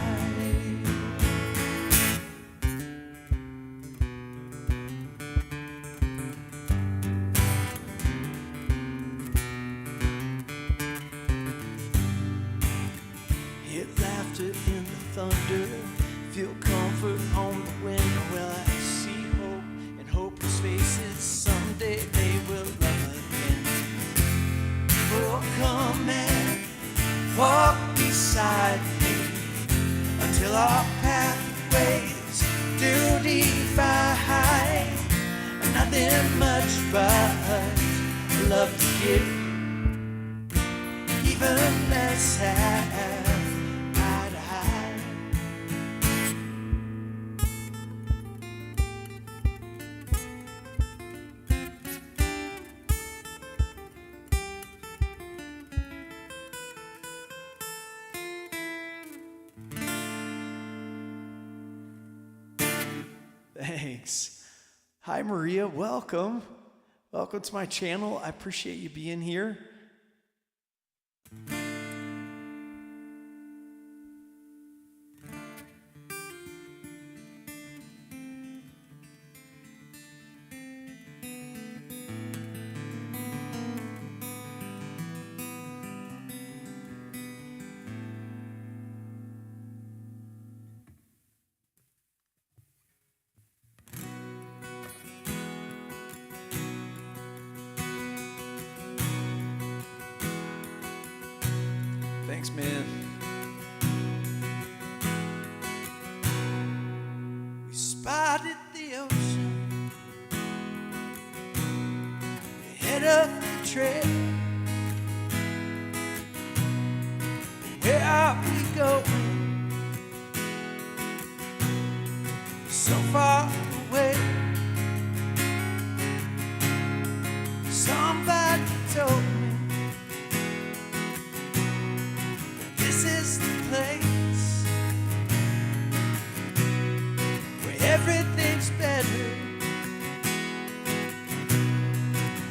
Hear laughter in the thunder, feel comfort on the wind. Well, I see hope in hopeless faces, someday they will love again. Oh, come and walk beside me until our pathways do divide. Nothing much but love to give you, even less have I to hide. Thanks. Hi, Maria. Welcome. Welcome to my channel. I appreciate you being here. Thanks, man. We spotted the ocean, we head up the trail. Where are we going? So far away. Somebody told me this is the place where everything's better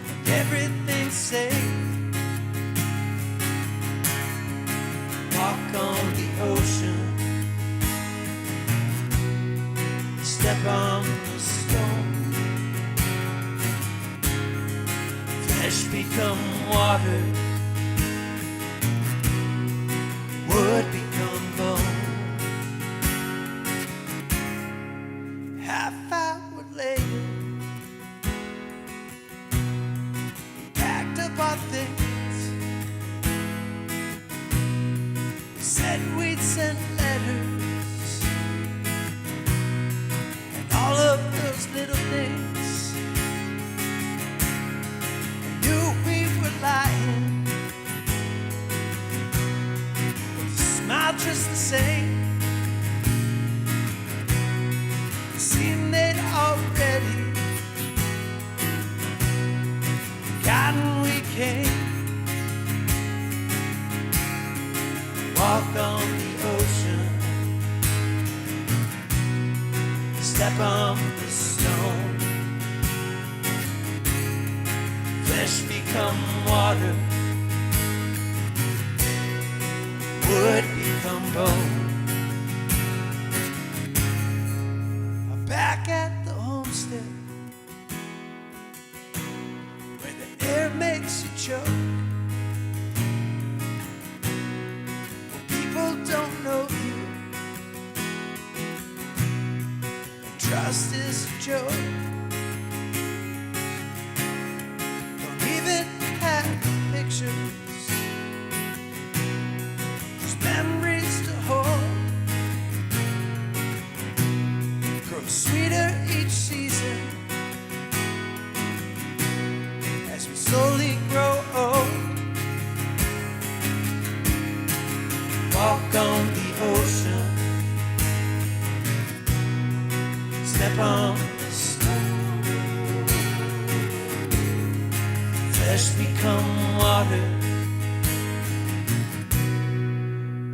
and everything's safe. Walk on the ocean, step on the stone. Flesh become water, would become bone. Half hour later, we packed up our things. We said we'd send letters and all of those little things. I knew we were lying. on the ocean, step on the stone, flesh become water, wood become bone. Back at the homestead, where the air makes you choke, where people don't know you, and trust is a joke. Don't even have pictures, just memories to hold. Grow sweeter each season as we slowly grow old. Walk on the ocean, step on the stone, flesh become water,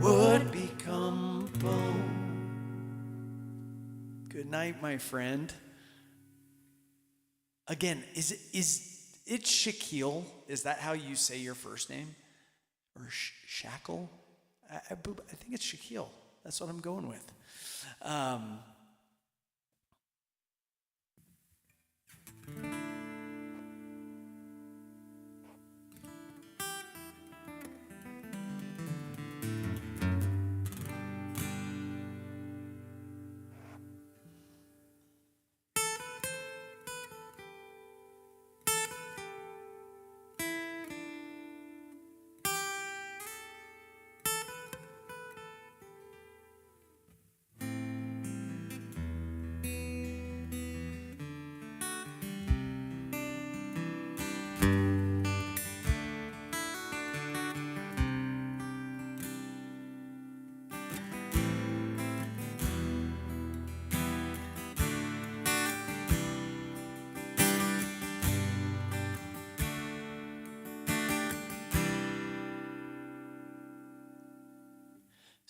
wood become bone. Good night, my friend. Again, is it Shaquille? Is that how you say your first name? Or Shackle? I think it's Shaquille. That's what I'm going with.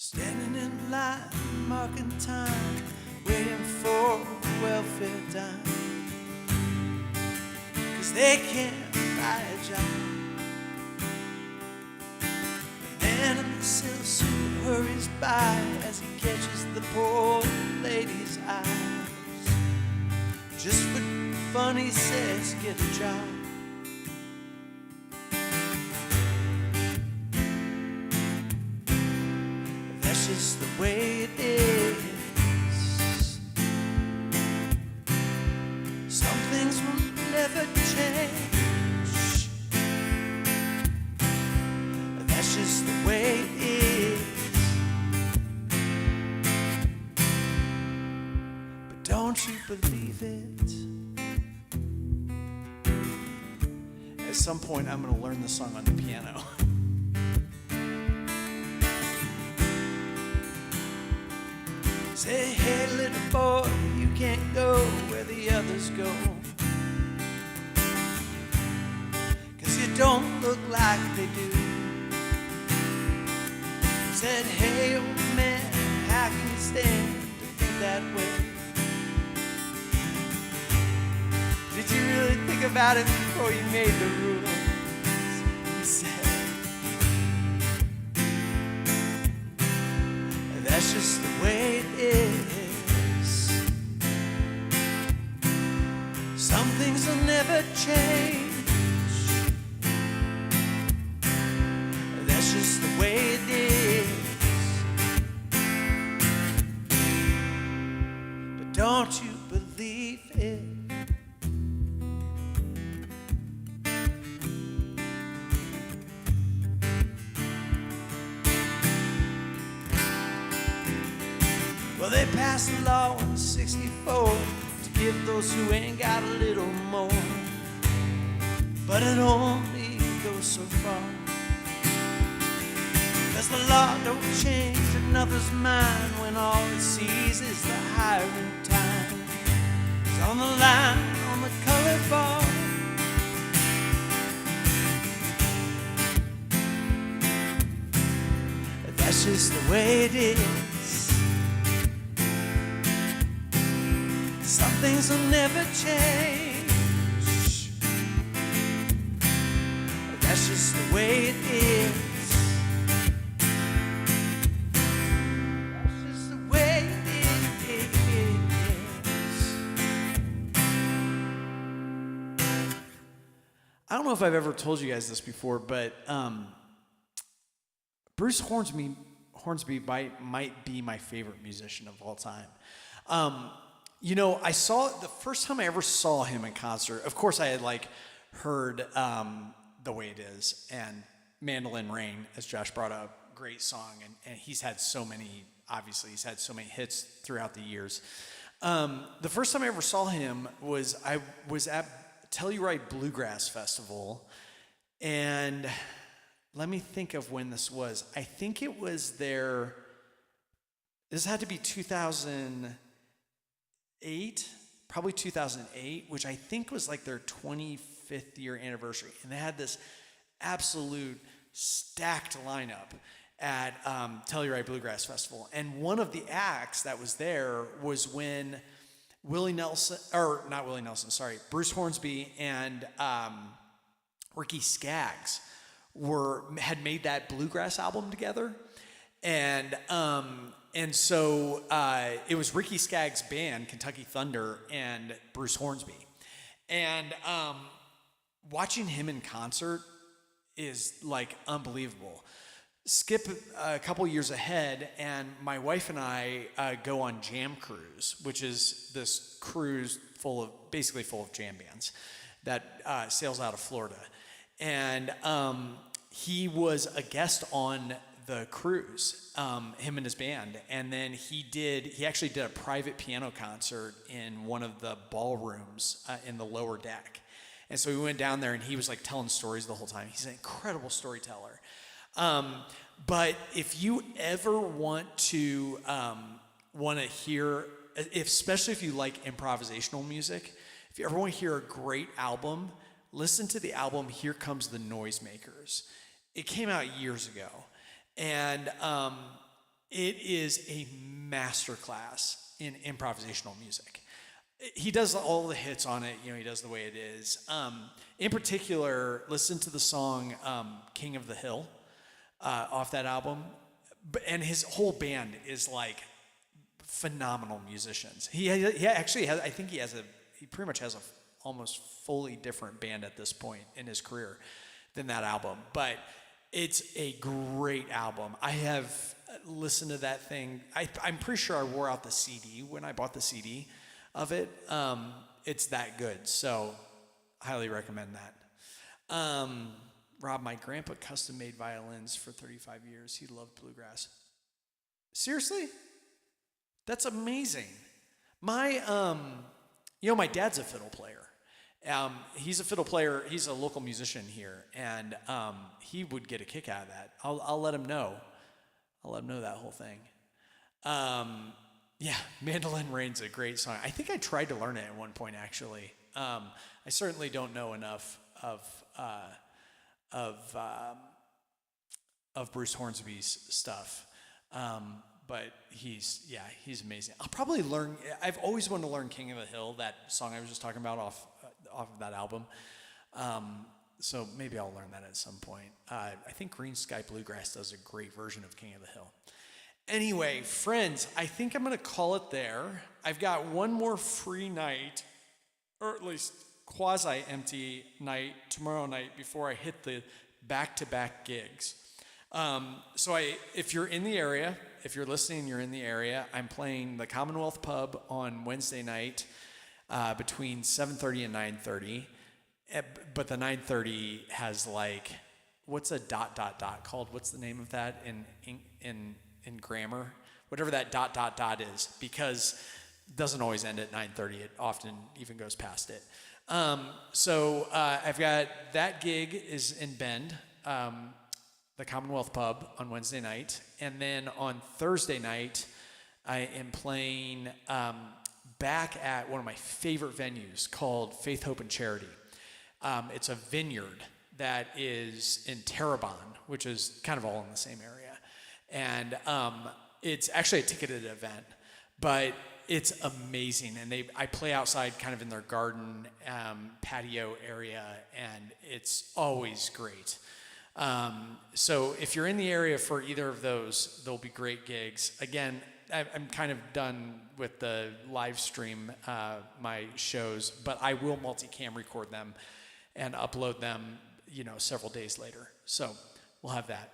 Standing in line, marking time, waiting for the welfare dime, 'cause they can't buy a job. The man in the silk suit hurries by as he catches the poor lady's eyes. Just for fun, he says, get a job. Just the way it is. Some things will never change. That's just the way it is. But don't you believe it? At some point, I'm going to learn the song on the piano. Say, hey, little boy, you can't go where the others go, 'cause you don't look like they do. Said, hey, old man, how can you stand to think that way? Did you really think about it before you made the rules? He said, that's just the way it is. Some things will never change. That's just the way it is. But don't you believe it? Well, they passed a law in '64 to give those who ain't got a little more, but it only goes so far, 'cause the law don't change another's mind when all it sees is the hiring time. It's on the line, on the color bar. That's That's just the way it is. Some things will never change. That's just the way it is. That's just the way it is. I don't know if I've ever told you guys this before, but Bruce Hornsby might be my favorite musician of all time. You know, I saw the first time I ever saw him in concert. Of course, I had heard "The Way It Is" and "Mandolin Rain," as Josh brought up. Great song, and he's had so many. Obviously, he's had so many hits throughout the years. The first time I ever saw him was at Telluride Bluegrass Festival, and let me think of when this was. I think it was their. This had to be 2008, probably 2008, which I think was their 25th year anniversary, and they had this absolute stacked lineup at Telluride Bluegrass Festival. And one of the acts that was there was when Bruce Hornsby and Ricky Skaggs had made that bluegrass album together, and so it was Ricky Skaggs' band, Kentucky Thunder, and Bruce Hornsby, and watching him in concert is unbelievable. Skip a couple years ahead, and my wife and I go on Jam Cruise, which is this cruise basically full of jam bands that sails out of Florida. And he was a guest on the cruise, him and his band. And then he actually did a private piano concert in one of the ballrooms in the lower deck. And so we went down there, and he was telling stories the whole time. He's an incredible storyteller. But if you ever want to hear, especially if you like improvisational music, if you ever want to hear a great album, listen to the album Here Comes the Noisemakers. It came out years ago, and it is a masterclass in improvisational music. He does all the hits on it, he does The Way It Is. In particular, listen to the song King of the Hill off that album. And his whole band is phenomenal musicians. He actually has, I think he pretty much has a almost fully different band at this point in his career than that album. But it's a great album. I have listened to that thing. I'm pretty sure I wore out the CD when I bought the CD of it. It's that good. So highly recommend that. Rob, my grandpa custom made violins for 35 years. He loved bluegrass. Seriously? That's amazing. My dad's a fiddle player. He's a fiddle player. He's a local musician here, and he would get a kick out of that. I'll let him know. I'll let him know that whole thing. Yeah, Mandolin Rain's a great song. I think I tried to learn it at one point, actually. I certainly don't know enough of Bruce Hornsby's stuff. But he's amazing. I'll probably learn. I've always wanted to learn "King of the Hill," that song I was just talking about off of that album. So maybe I'll learn that at some point. I think Green Sky Bluegrass does a great version of "King of the Hill." Anyway, friends, I think I'm going to call it there. I've got one more free night, or at least quasi-empty night tomorrow night before I hit the back-to-back gigs. So if you're in the area, if you're listening, you're in the area, I'm playing the Commonwealth Pub on Wednesday night between 7:30 and 9:30. But the 9:30 has what's a ... called? What's the name of that in grammar? Whatever that ... is, because it doesn't always end at 9:30. It often even goes past it. So I've got that gig is in Bend, the Commonwealth Pub on Wednesday night. And then on Thursday night, I am playing back at one of my favorite venues called Faith, Hope, and Charity. It's a vineyard that is in Terrebonne, which is kind of all in the same area. And it's actually a ticketed event, but it's amazing. And I play outside kind of in their garden patio area, and it's always great. So if you're in the area for either of those, there'll be great gigs. Again, I'm kind of done with the live stream, my shows, but I will multicam record them and upload them, several days later. So we'll have that.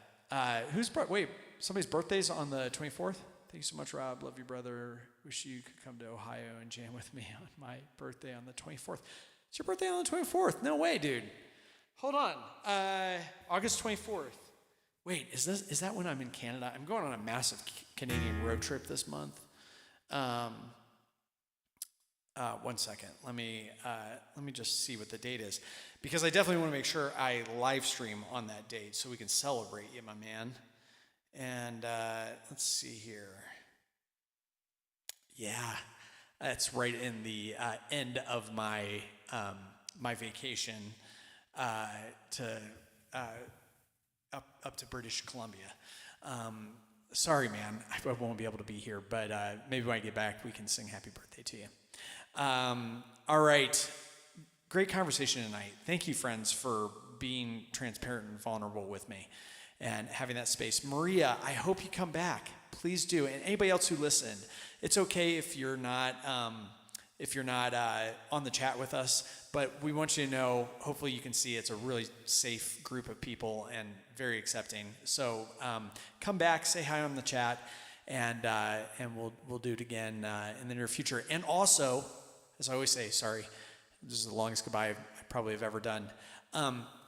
Somebody's birthday's on the 24th? Thank you so much, Rob. Love you, brother. Wish you could come to Ohio and jam with me on my birthday on the 24th. It's your birthday on the 24th? No way, dude. Hold on. August 24th. Wait, is that when I'm in Canada? I'm going on a massive Canadian road trip this month. 1 second. Let me just see what the date is, because I definitely want to make sure I live stream on that date so we can celebrate you, my man. And let's see here. Yeah, that's right in the end of my my vacation to up to British Columbia. Sorry, man, I won't be able to be here, but maybe when I get back, we can sing happy birthday to you. All right, great conversation tonight. Thank you, friends, for being transparent and vulnerable with me and having that space. Maria, I hope you come back. Please do. And anybody else who listened, it's okay if you're not on the chat with us, but we want you to know, hopefully you can see it's a really safe group of people and very accepting. So come back, say hi on the chat, and we'll do it again in the near future. And also, as I always say, sorry, this is the longest goodbye I probably have ever done.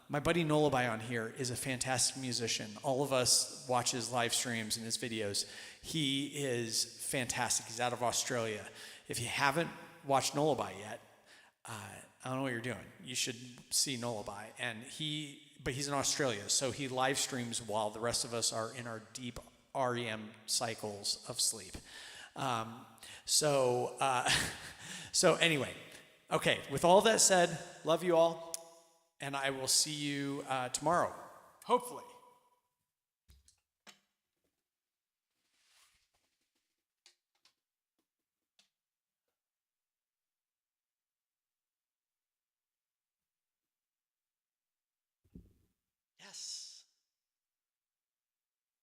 My buddy Nolabai on here is a fantastic musician. All of us watch his live streams and his videos. He is fantastic. He's out of Australia. If you haven't watched Nolabai yet, I don't know what you're doing. You should see Nolabai. But he's in Australia, so he live streams while the rest of us are in our deep REM cycles of sleep. So anyway, okay, with all that said, love you all. And I will see you tomorrow, hopefully.